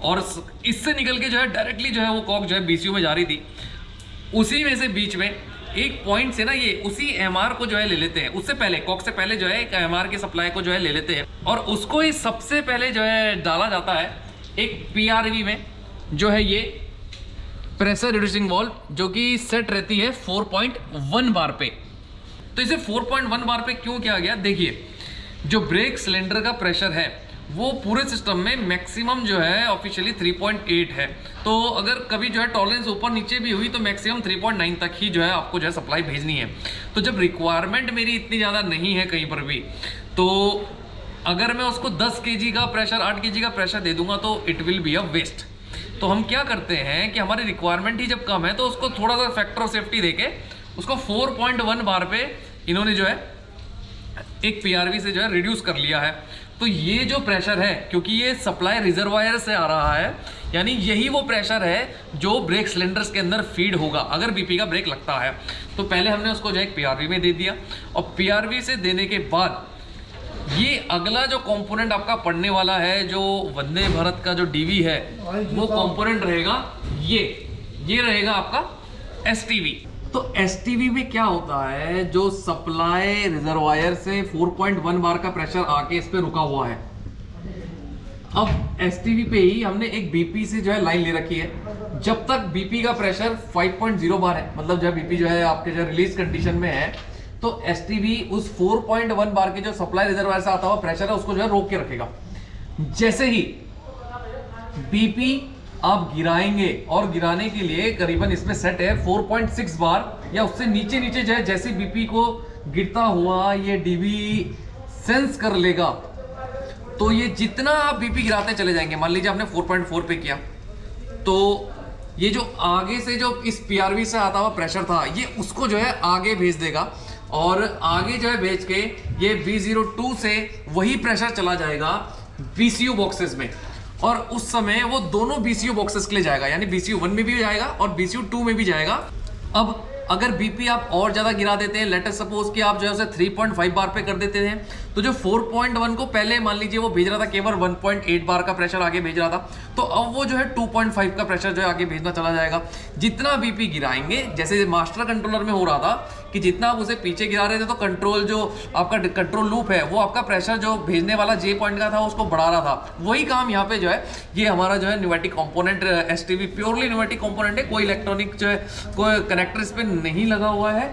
और इससे निकल के जो है डायरेक्टली जो है वो कॉक जो है BCU में जा रही थी। उसी में से बीच में एक पॉइंट से ना ये उसी MR को जो है ले लेते हैं, उससे पहले कॉक से पहले जो है एक MR की सप्लाई को जो है ले लेते हैं और उसको ही सबसे पहले जो है डाला जाता है एक PRV में, जो है ये प्रेशर रिड्यूसिंग वाल्व, जो कि सेट रहती है 4.1 बार पे। तो इसे 4.1 बार पे क्यों किया गया? देखिए, जो ब्रेक सिलेंडर का प्रेशर है वो पूरे सिस्टम में मैक्सिमम जो है ऑफिशियली 3.8 है। तो अगर कभी जो है टॉलरेंस ऊपर नीचे भी हुई तो मैक्सिमम 3.9 तक ही जो है आपको जो है सप्लाई भेजनी है। तो जब रिक्वायरमेंट मेरी इतनी ज़्यादा नहीं है कहीं पर भी, तो अगर मैं उसको 10 kg का प्रेशर 8 kg का प्रेशर दे दूंगा तो it will be a waste. तो हम क्या करते हैं कि हमारी रिक्वायरमेंट ही जब कम है तो उसको थोड़ा सा फैक्टर ऑफ सेफ्टी देके उसको 4.1 बार पे इन्होंने जो है एक PRV से जो है रिड्यूस कर लिया है। तो ये जो प्रेशर है, क्योंकि ये सप्लाई रिजर्वायर से आ रहा है, यानी यही वो प्रेशर है जो ब्रेक सिलेंडर्स के अंदर फीड होगा अगर BP का ब्रेक लगता है। तो पहले हमने उसको जो है एक PRV में दे दिया और PRV से देने के बाद ये अगला जो कंपोनेंट आपका पड़ने वाला है, जो वंदे भारत का जो DV है, वो कंपोनेंट रहेगा ये रहेगा आपका STV। तो STV में क्या होता है, जो सप्लाई रिजर्वायर से 4.1 बार का प्रेशर आके इस पे रुका हुआ है। अब STV पे ही हमने एक BP से जो है लाइन ले रखी है। जब तक BP का प्रेशर 5.0 बार है, मतलब जब BP जो है आपके जो रिलीज कंडीशन में है, तो STV उस 4.1 बार के जो सप्लाई रिजर्वायर से आता हुआ प्रेशर है उसको जो है रोक के रखेगा। जैसे ही BP आप गिराएंगे, और गिराने के लिए करीबन इसमें सेट है 4.6 बार या उससे नीचे नीचे जो है, जैसे BP को गिरता हुआ ये DV सेंस कर लेगा, तो ये जितना आप BP गिराते चले जाएंगे। मान लीजिए आपने 4.4 पे किया, तो ये जो आगे से जो इस PRV से आता हुआ प्रेशर था ये उसको जो है आगे भेज देगा और आगे जो है भेज के ये B02 से वही प्रेशर चला जाएगा BCU बॉक्सेस में, और उस समय वो दोनों BCU बॉक्सेस के लिए जाएगा, यानी BCU1 में भी जाएगा और BCU2 में भी जाएगा। अब अगर BP आप और ज़्यादा गिरा देते हैं, लेट अस सपोज कि आप जो है उसे 3.5 बार पे कर देते हैं, तो जो 4.1 को पहले मान लीजिए वो भेज रहा था केवल 1.8 बार का प्रेशर आगे भेज रहा था, तो अब वो जो है 2.5 का प्रेशर जो है आगे भेजना चला जाएगा। जितना BP गिराएंगे, जैसे मास्टर कंट्रोलर में हो रहा था कि जितना आप उसे पीछे गिरा रहे थे तो कंट्रोल जो आपका कंट्रोल लूप है वो आपका प्रेशर जो भेजने वाला J पॉइंट का था उसको बढ़ा रहा था, वही काम यहाँ पे जो है ये हमारा जो है pneumatic component STV purely pneumatic component है, कोई इलेक्ट्रॉनिक जो है कोई कनेक्टर इस पे नहीं लगा हुआ है।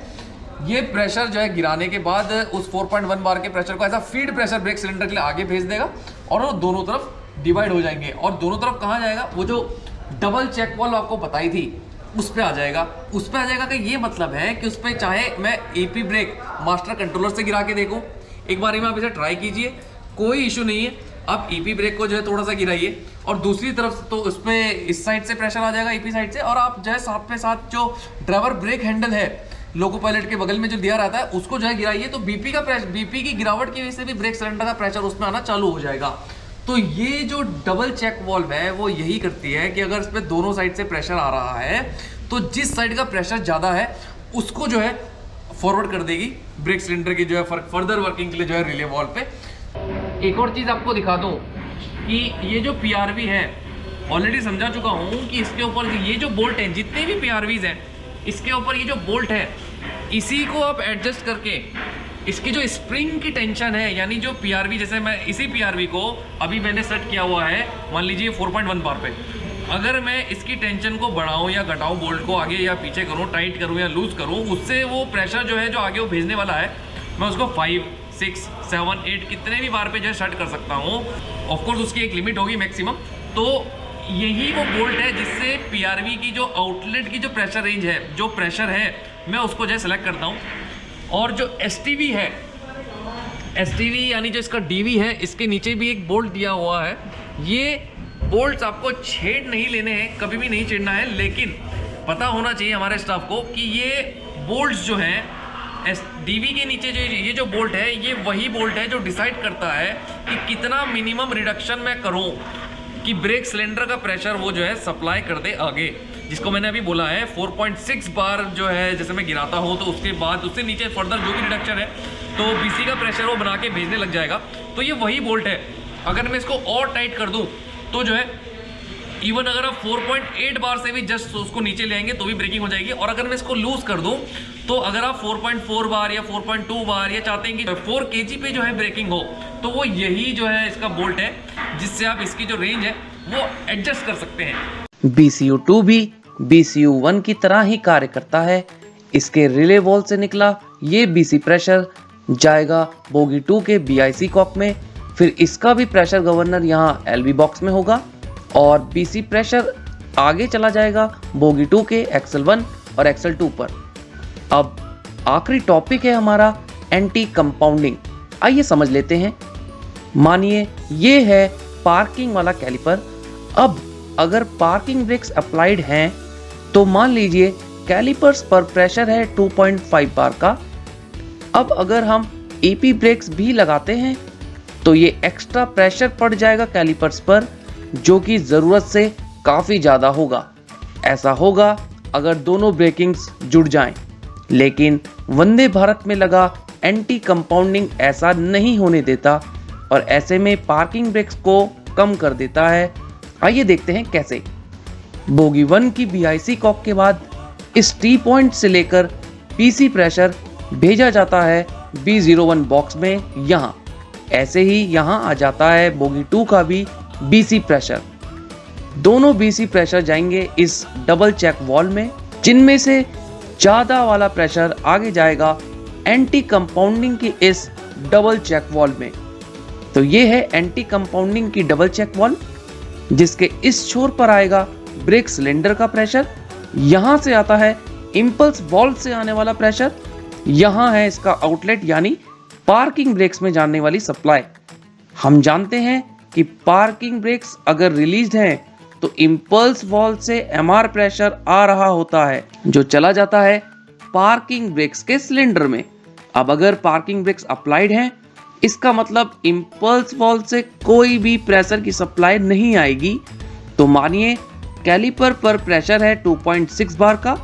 ये प्रेशर जो है गिराने के बाद उस 4.1 बार के प्रेशर को ऐसा फीड प्रेशर ब्रेक सिलेंडर के लिए आगे भेज देगा और वो दोनों तरफ डिवाइड हो जाएंगे। और दोनों तरफ कहाँ जाएगा, वो जो डबल चेक वाल्व आपको बताई थी उस पे आ जाएगा। उस पे आ जाएगा का ये मतलब है कि उस पे चाहे मैं एपी ब्रेक मास्टर कंट्रोलर से गिरा के देखूं, एक बार में आप इसे ट्राई कीजिए, कोई इशू नहीं है। आप ईपी ब्रेक को जो है थोड़ा सा गिराइए और दूसरी तरफ तो उस पे इस साइड से प्रेशर आ जाएगा ईपी साइड से, और आप जो है साथ पे साथ जो ड्राइवर ब्रेक हैंडल है लोको पायलट के बगल में जो दिया रहता है उसको जो है गिराइए, तो बीपी का प्रेशर, बीपी की गिरावट की वजह से भी ब्रेक सिलेंडर का प्रेशर उसमें आना चालू हो जाएगा। तो ये जो डबल चेक वॉल्व है वो यही करती है कि अगर इस पर दोनों साइड से प्रेशर आ रहा है तो जिस साइड का प्रेशर ज़्यादा है उसको जो है फॉरवर्ड कर देगी ब्रेक सिलेंडर की जो है फर्दर वर्किंग के लिए जो है रिले वॉल्व पे। एक और चीज़ आपको दिखा दूँ कि ये जो पीआरवी है ऑलरेडी समझा चुका हूँ कि इसके ऊपर ये जो बोल्ट हैं, जितने भी पीआरवीज हैं इसके ऊपर ये जो बोल्ट है इसी को आप एडजस्ट करके इसकी जो स्प्रिंग की टेंशन है, यानी जो पीआरवी, जैसे मैं इसी पीआरवी को अभी मैंने सेट किया हुआ है मान लीजिए 4.1 बार पे, अगर मैं इसकी टेंशन को बढ़ाऊं या घटाऊं, बोल्ट को आगे या पीछे करूं, टाइट करूं या लूज करूं, उससे वो प्रेशर जो है जो आगे वो भेजने वाला है मैं उसको 5, 6, 7, 8 कितने भी बार पे जो है सेट कर सकता हूँ। ऑफकोर्स उसकी एक लिमिट होगी मैक्सिमम। तो यही वो बोल्ट है जिससे पीआरवी की जो आउटलेट की जो प्रेशर रेंज है, जो प्रेशर है मैं उसको जो है सेलेक्ट करता हूँ। और जो एसटीवी है, एसटीवी यानी जो इसका डीवी है, इसके नीचे भी एक बोल्ट दिया हुआ है। ये बोल्ट्स आपको छेड़ नहीं लेने हैं, कभी भी नहीं छेड़ना है, लेकिन पता होना चाहिए हमारे स्टाफ को कि ये बोल्ट्स जो हैं डीवी के नीचे जो ये जो बोल्ट है ये वही बोल्ट है जो डिसाइड करता है कि कितना मिनिमम रिडक्शन मैं करूं कि ब्रेक सिलेंडर का प्रेशर वो जो है सप्लाई कर दे आगे, जिसको मैंने अभी बोला है 4.6 बार जो है जैसे मैं गिराता हूँ तो उसके बाद उससे नीचे फर्दर जो भी रिडक्शन है तो बीसी का प्रेशर वो बना के भेजने लग जाएगा। तो ये वही बोल्ट है। अगर मैं इसको और टाइट कर दूँ तो जो है इवन अगर आप 4.8 बार से भी जस्ट उसको नीचे ले आएंगे तो भी ब्रेकिंग हो जाएगी। और अगर मैं इसको लूज कर दूं तो अगर आप 4.4 बार या 4.2 बार या चाहते हैं कि 4 kg पे जो है ब्रेकिंग हो तो वो यही जो है इसका बोल्ट है जिससे आप इसकी जो रेंज है वो एडजस्ट कर सकते हैं। BCU2 भी BCU1 की तरह ही कार्य करता है। इसके रिले वॉल से निकला ये BC प्रेशर जाएगा बोगी 2 के BIC कॉक में, फिर इसका भी प्रेशर गवर्नर यहाँ LV बॉक्स में होगा और BC प्रेशर आगे चला जाएगा बोगी 2 के XL1 और XL2 पर। अब आखिरी टॉपिक है हमारा एंटी कंपाउंडिंग। आइए समझ लेते हैं। मानिए ये है पार्किंग वाला कैलिपर। अब अगर पार्किंग ब्रेक्स अप्लाइड हैं तो मान लीजिए कैलिपर्स पर प्रेशर है 2.5 बार का। अब अगर हम EP ब्रेक्स भी लगाते हैं तो ये एक्स्ट्रा प्रेशर पड़ जाएगा कैलिपर्स पर जो कि ज़रूरत से काफ़ी ज़्यादा होगा। ऐसा होगा अगर दोनों ब्रेकिंग्स जुड़ जाएं। लेकिन वंदे भारत में लगा एंटी कंपाउंडिंग ऐसा नहीं होने देता और ऐसे में पार्किंग ब्रेक्स को कम कर देता है। आइए देखते हैं कैसे। बोगी 1 की BIC कॉक के बाद इस T पॉइंट से लेकर PC प्रेशर भेजा जाता है B01 बॉक्स में यहाँ। ऐसे ही यहाँ आ जाता है बोगी 2 का भी BC प्रेशर। दोनों BC प्रेशर जाएंगे इस डबल चेक वॉल में, जिनमें से ज़्यादा वाला प्रेशर आगे जाएगा एंटी कंपाउंडिंग की इस डबल चेक वॉल में। तो ये है एंटी कंपाउंडिंग की डबल चेक वॉल, जिसके इस छोर पर आएगा ब्रेक सिलेंडर का प्रेशर। यहाँ से आता है इंपल्स वॉल्व से आने वाला प्रेशर। यहाँ है इसका आउटलेट यानी पार्किंग ब्रेक्स में जाने वाली सप्लाई। हम जानते हैं कि पार्किंग ब्रेक्स अगर रिलीज्ड हैं तो इंपल्स वॉल्व से MR प्रेशर आ रहा होता है जो चला जाता है पार्किंग ब्रेक्स के सिलेंडर में। अब अगर पार्किंग ब्रेक्स अप्लाइड हैं इसका मतलब इंपल्स वॉल्व से कोई भी प्रेशर की सप्लाई नहीं आएगी। तो मानिए कैलिपर पर प्रेशर है 2.6 बार का।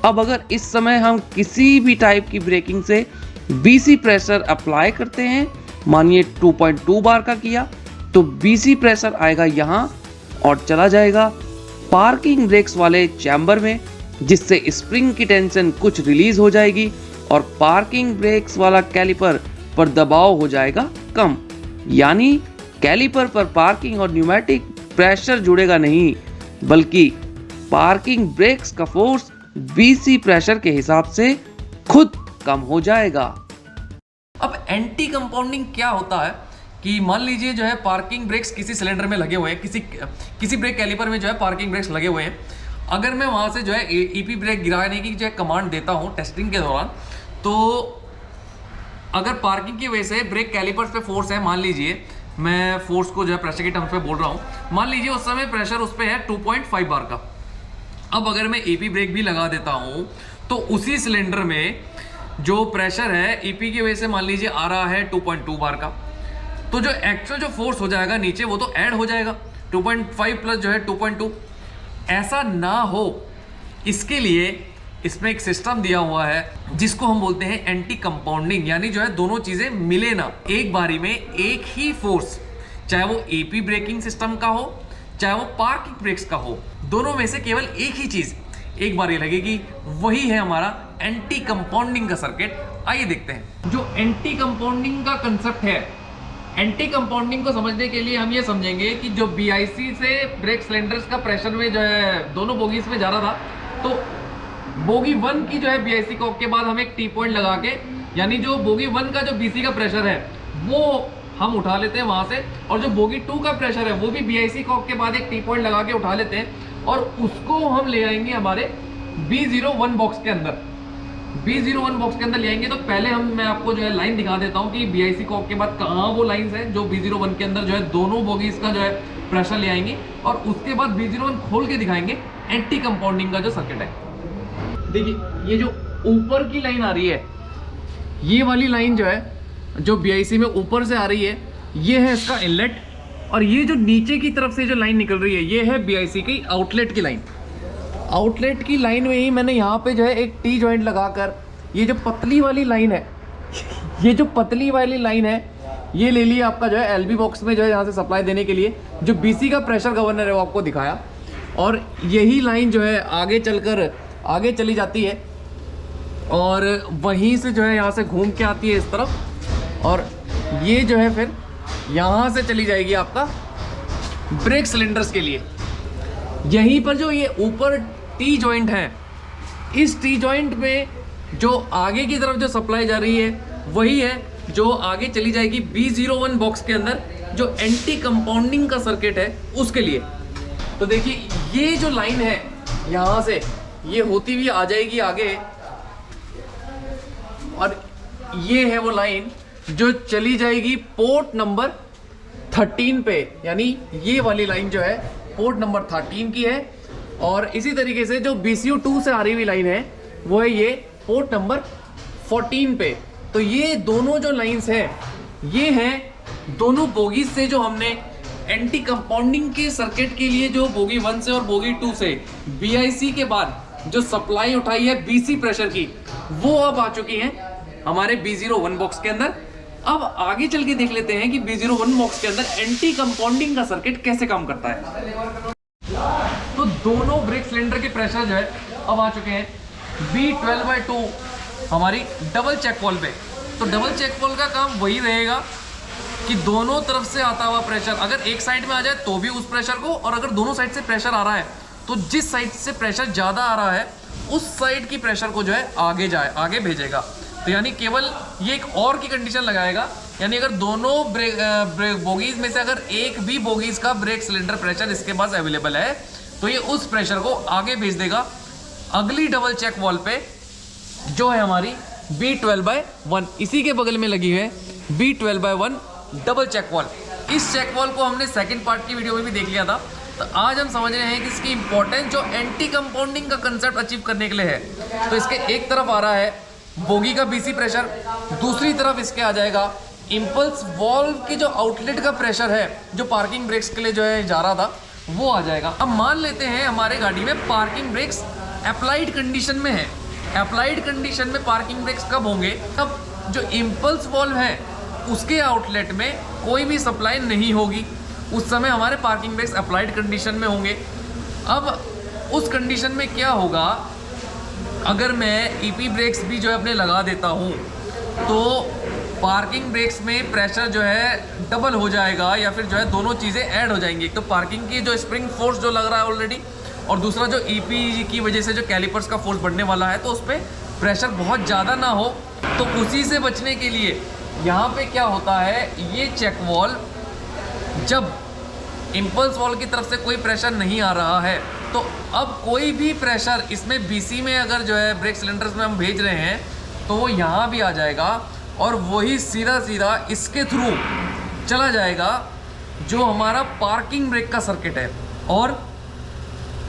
अब अगर इस समय हम किसी भी टाइप की ब्रेकिंग से BC प्रेशर अप्लाई करते हैं, मानिए 2.2 बार का किया, तो BC प्रेशर आएगा यहाँ और चला जाएगा पार्किंग ब्रेक्स वाले चैम्बर में, जिससे स्प्रिंग की टेंशन कुछ रिलीज हो जाएगी और पार्किंग ब्रेक्स वाला कैलिपर पर दबाव हो जाएगा कम। यानी कैलिपर पर पार्किंग और न्यूमेटिक प्रेशर जुड़ेगा नहीं, बल्कि पार्किंग ब्रेक्स का फोर्स BC प्रेशर के हिसाब से खुद कम हो जाएगा। अब एंटी कंपाउंडिंग क्या होता है कि मान लीजिए जो है पार्किंग ब्रेक्स किसी सिलेंडर में लगे हुए हैं, किसी ब्रेक कैलिपर में जो है पार्किंग ब्रेक्स लगे हुए हैं। अगर मैं वहाँ से जो है ईपी ब्रेक गिराने की जो है कमांड देता हूँ टेस्टिंग के दौरान, तो अगर पार्किंग की वजह से ब्रेक कैलिपर्स पे फोर्स है, मान लीजिए मैं फोर्स को जो है प्रेशर के टर्म्स पे बोल रहा हूँ, मान लीजिए उस समय प्रेशर उस पर है 2.5 बार का। अब अगर मैं ईपी ब्रेक भी लगा देता हूँ तो उसी सिलेंडर में जो प्रेशर है ईपी की वजह से मान लीजिए आ रहा है 2.2 बार का, तो जो एक्चुअल जो फोर्स हो जाएगा नीचे वो तो ऐड हो जाएगा 2.5 प्लस जो है 2.2। ऐसा ना हो इसके लिए इसमें एक सिस्टम दिया हुआ है जिसको हम बोलते हैं एंटी कंपाउंडिंग, यानी जो है दोनों चीजें मिले ना, एक बारी में एक ही फोर्स, चाहे वो एपी ब्रेकिंग सिस्टम का हो चाहे वो पार्किंग ब्रेक्स का हो, दोनों में से केवल एक ही चीज एक बार लगेगी, वही है हमारा एंटी कंपाउंडिंग का सर्किट। आइए देखते हैं जो एंटी कंपाउंडिंग का कंसेप्ट है। एंटी कंपाउंडिंग को समझने के लिए हम ये समझेंगे कि जो बीआईसी से ब्रेक सिलेंडर्स का प्रेशर में जो है दोनों बोगीज में जा रहा था, तो बोगी 1 की जो है बीआईसी कॉक के बाद हम एक टी पॉइंट लगा के, यानी जो बोगी 1 का जो बीसी का प्रेशर है वो हम उठा लेते हैं वहां से, और जो बोगी 2 का प्रेशर है वो भी बीआईसी कॉक के बाद एक टी पॉइंट लगा के उठा लेते हैं, और उसको हम ले आएंगे हमारे B01 बॉक्स के अंदर। B01 बॉक्स के अंदर ले आएंगे तो पहले मैं आपको जो है लाइन दिखा देता हूँ कि बीआईसी कॉक के बाद कहाँ वो लाइंस है जो B01 के अंदर जो है दोनों बोगीज का जो है प्रेशर ले आएंगे, और उसके बाद B01 खोल के दिखाएंगे एंटी कंपाउंडिंग का जो सर्किट है। देखिए ये जो ऊपर की लाइन आ रही है, ये वाली लाइन जो है जो बीआईसी में ऊपर से आ रही है, ये है इसका इनलेट, और ये जो नीचे की तरफ से जो लाइन निकल रही है ये है बीआईसी की आउटलेट की लाइन। आउटलेट की लाइन में ही मैंने यहाँ पे जो है एक टी जॉइंट लगाकर ये जो पतली वाली लाइन है ये जो पतली वाली लाइन है ये ले लिया आपका जो है एलबी बॉक्स में जो है यहाँ से सप्लाई देने के लिए, जो बीसी का प्रेशर गवर्नर है वो आपको दिखाया, और यही लाइन जो है आगे चलकर आगे चली जाती है और वहीं से जो है यहाँ से घूम के आती है इस तरफ, और ये जो है फिर यहाँ से चली जाएगी आपका ब्रेक सिलेंडर्स के लिए। यहीं पर जो ये ऊपर टी जॉइंट है, इस टी जॉइंट में जो आगे की तरफ जो सप्लाई जा रही है वही है जो आगे चली जाएगी B01 बॉक्स के अंदर, जो एंटी कंपाउंडिंग का सर्किट है उसके लिए। तो देखिए ये जो लाइन है यहाँ से ये होती हुई आ जाएगी आगे, और ये है वो लाइन जो चली जाएगी पोर्ट नंबर 13 पे, यानी ये वाली लाइन जो है पोर्ट नंबर 13 की है, और इसी तरीके से जो BCU2 से आ रही हुई लाइन है वो है ये पोर्ट नंबर 14 पे। तो ये दोनों जो लाइंस हैं ये हैं दोनों बोगीज से जो हमने एंटी कंपाउंडिंग के सर्किट के लिए जो बोगी 1 से और बोगी 2 से बीआईसी के बाद जो सप्लाई उठाई है बीसी प्रेशर की, वो अब आ चुकी हैं हमारे B01 बॉक्स के अंदर। अब आगे चल के देख लेते हैं कि B01 बॉक्स के अंदर एंटी कंपाउंडिंग का सर्किट कैसे काम करता है। तो दोनों ब्रेक सिलेंडर के प्रेशर जो है अब आ चुके हैं B12/2 हमारी डबल चेक वॉल पे। तो डबल चेक वॉल का काम वही रहेगा कि दोनों तरफ से आता हुआ प्रेशर अगर एक साइड में आ जाए तो भी उस प्रेशर को, और अगर दोनों साइड से प्रेशर आ रहा है तो जिस साइड से प्रेशर ज़्यादा आ रहा है उस साइड की प्रेशर को जो है आगे भेजेगा। तो यानी केवल ये एक और की कंडीशन लगाएगा, यानी अगर दोनों ब्रेक बोगीज में से अगर एक भी बोगीज का ब्रेक सिलेंडर प्रेशर इसके पास अवेलेबल है तो ये उस प्रेशर को आगे भेज देगा अगली डबल चेक वॉल पे जो है हमारी B12/1। इसी के बगल में लगी है B12/1 डबल चेक वॉल। इस चेक वॉल को हमने सेकंड पार्ट की वीडियो में भी देख लिया था। तो आज हम समझ रहे हैं कि इसकी इंपॉर्टेंस जो एंटी कंपाउंडिंग का कंसेप्ट अचीव करने के लिए है। तो इसके एक तरफ आ रहा है बोगी का बीसी प्रेशर, दूसरी तरफ इसके आ जाएगा इंपल्स वॉल्व की जो आउटलेट का प्रेशर है जो पार्किंग ब्रेक्स के लिए जो है जा रहा था वो आ जाएगा। अब मान लेते हैं हमारे गाड़ी में पार्किंग ब्रेक्स अप्लाइड कंडीशन में है। अप्लाइड कंडीशन में पार्किंग ब्रेक्स कब होंगे? तब जो इंपल्स वॉल्व है उसके आउटलेट में कोई भी सप्लाई नहीं होगी, उस समय हमारे पार्किंग ब्रेक्स अप्लाइड कंडीशन में होंगे। अब उस कंडीशन में क्या होगा, अगर मैं ईपी ब्रेक्स भी जो है अपने लगा देता हूँ तो पार्किंग ब्रेक्स में प्रेशर जो है डबल हो जाएगा, या फिर जो है दोनों चीज़ें ऐड हो जाएंगी। एक तो पार्किंग की जो स्प्रिंग फोर्स जो लग रहा है ऑलरेडी, और दूसरा जो ईपी की वजह से जो कैलिपर्स का फोर्स बढ़ने वाला है, तो उस पर प्रेशर बहुत ज़्यादा ना हो। तो उसी से बचने के लिए यहाँ पे क्या होता है, ये चेक वॉल जब इंपल्स वॉल की तरफ से कोई प्रेशर नहीं आ रहा है तो अब कोई भी प्रेशर इसमें बीसी में अगर जो है ब्रेक सिलेंडर्स में हम भेज रहे हैं तो वो यहाँ भी आ जाएगा और वही सीधा सीधा इसके थ्रू चला जाएगा जो हमारा पार्किंग ब्रेक का सर्किट है, और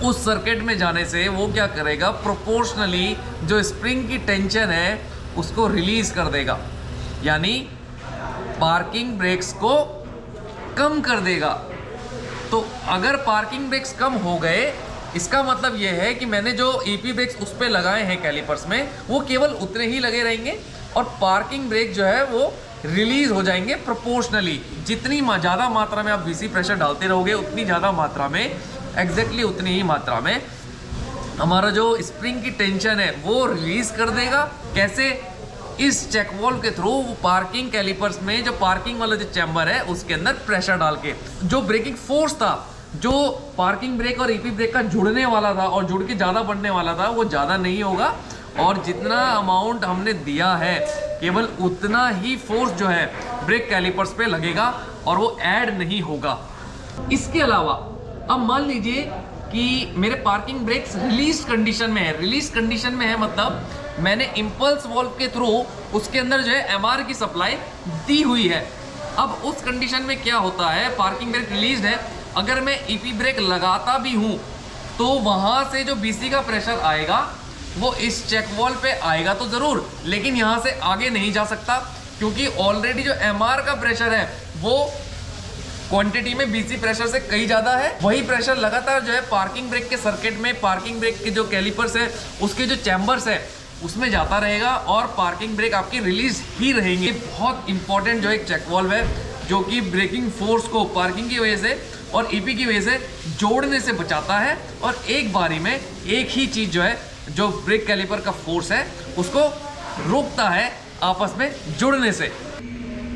उस सर्किट में जाने से वो क्या करेगा, प्रोपोर्शनली जो स्प्रिंग की टेंशन है उसको रिलीज कर देगा, यानी पार्किंग ब्रेक्स को कम कर देगा। तो अगर पार्किंग ब्रेक्स कम हो गए, इसका मतलब ये है कि मैंने जो ईपी ब्रेक्स उस पर लगाए हैं कैलिपर्स में, वो केवल उतने ही लगे रहेंगे और पार्किंग ब्रेक जो है वो रिलीज हो जाएंगे प्रोपोर्शनली। जितनी ज़्यादा मात्रा में आप बीसी प्रेशर डालते रहोगे उतनी ज़्यादा मात्रा में, एग्जैक्टली उतनी ही मात्रा में हमारा जो स्प्रिंग की टेंशन है वो रिलीज कर देगा। कैसे? इस चेक वॉल्व के थ्रू वो पार्किंग कैलिपर्स में जो पार्किंग वाला जो चैम्बर है उसके अंदर प्रेशर डाल के जो ब्रेकिंग फोर्स था, जो पार्किंग ब्रेक और ईपी ब्रेक का जुड़ने वाला था और जुड़ के ज़्यादा बढ़ने वाला था, वो ज़्यादा नहीं होगा और जितना अमाउंट हमने दिया है केवल उतना ही फोर्स जो है ब्रेक कैलिपर्स पे लगेगा और वो ऐड नहीं होगा। इसके अलावा अब मान लीजिए कि मेरे पार्किंग ब्रेक्स रिलीज कंडीशन में है। रिलीज कंडीशन में है मतलब मैंने इंपल्स वॉल्व के थ्रू उसके अंदर जो है एमआर की सप्लाई दी हुई है। अब उस कंडीशन में क्या होता है, पार्किंग ब्रेक रिलीज है, अगर मैं ईपी ब्रेक लगाता भी हूँ तो वहाँ से जो बीसी का प्रेशर आएगा वो इस चेक वॉल्व पे आएगा तो ज़रूर, लेकिन यहाँ से आगे नहीं जा सकता क्योंकि ऑलरेडी जो एमआर का प्रेशर है वो क्वांटिटी में बीसी प्रेशर से कहीं ज़्यादा है। वही प्रेशर लगातार जो है पार्किंग ब्रेक के सर्किट में, पार्किंग ब्रेक के जो कैलिपर्स है उसके जो चैम्बर्स है उसमें जाता रहेगा और पार्किंग ब्रेक आपकी रिलीज ही रहेंगे। ये बहुत इंपॉर्टेंट जो एक चेक वॉल्व है जो कि ब्रेकिंग फोर्स को पार्किंग की वजह से और ईपी की वजह से जोड़ने से बचाता है और एक बारी में एक ही चीज़ जो है जो ब्रेक कैलिपर का फोर्स है उसको रोकता है आपस में जुड़ने से।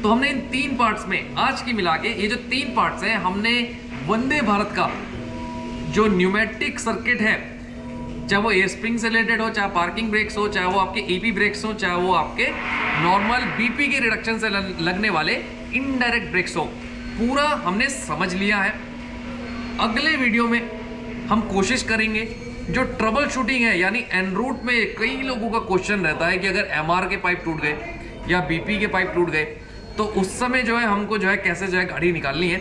तो हमने इन 3 पार्ट्स में आज की मिला के ये जो 3 पार्ट्स हैं, हमने वंदे भारत का जो न्यूमेटिक सर्किट है, चाहे वो एयर स्प्रिंग से रिलेटेड हो, चाहे पार्किंग ब्रेक्स हो, चाहे वो आपके ईपी ब्रेक्स हो, चाहे वो आपके नॉर्मल बीपी की रिडक्शन से लगने वाले इनडायरेक्ट ब्रेक्स हो, पूरा हमने समझ लिया है। अगले वीडियो में हम कोशिश करेंगे जो ट्रबल शूटिंग है, यानी एन रूट में कई लोगों का क्वेश्चन रहता है कि अगर एमआर के पाइप टूट गए या बीपी के पाइप टूट गए तो उस समय जो है हमको जो है कैसे जो है गाड़ी निकालनी है।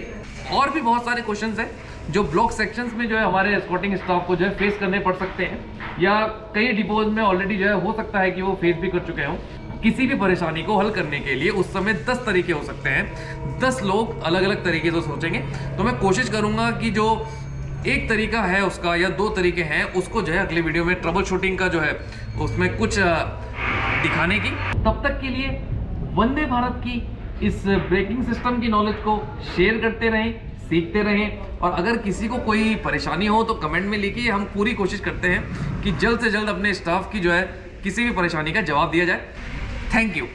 और भी बहुत सारे क्वेश्चंस हैं जो ब्लॉक सेक्शंस में जो है हमारे स्पॉटिंग स्टाफ को जो है फेस करने पड़ सकते हैं या कई डिपोज में ऑलरेडी जो है हो सकता है कि वो फेस भी कर चुके हों। किसी भी परेशानी को हल करने के लिए उस समय 10 तरीके हो सकते हैं, 10 लोग अलग अलग तरीके से सोचेंगे। तो मैं कोशिश करूँगा कि जो एक तरीका है उसका या 2 तरीके हैं उसको जो है अगले वीडियो में ट्रबल शूटिंग का जो है उसमें कुछ दिखाने की। तब तक के लिए वंदे भारत की इस ब्रेकिंग सिस्टम की नॉलेज को शेयर करते रहें, सीखते रहें और अगर किसी को कोई परेशानी हो तो कमेंट में लिखिए। हम पूरी कोशिश करते हैं कि जल्द से जल्द अपने स्टाफ की जो है किसी भी परेशानी का जवाब दिया जाए। Thank you.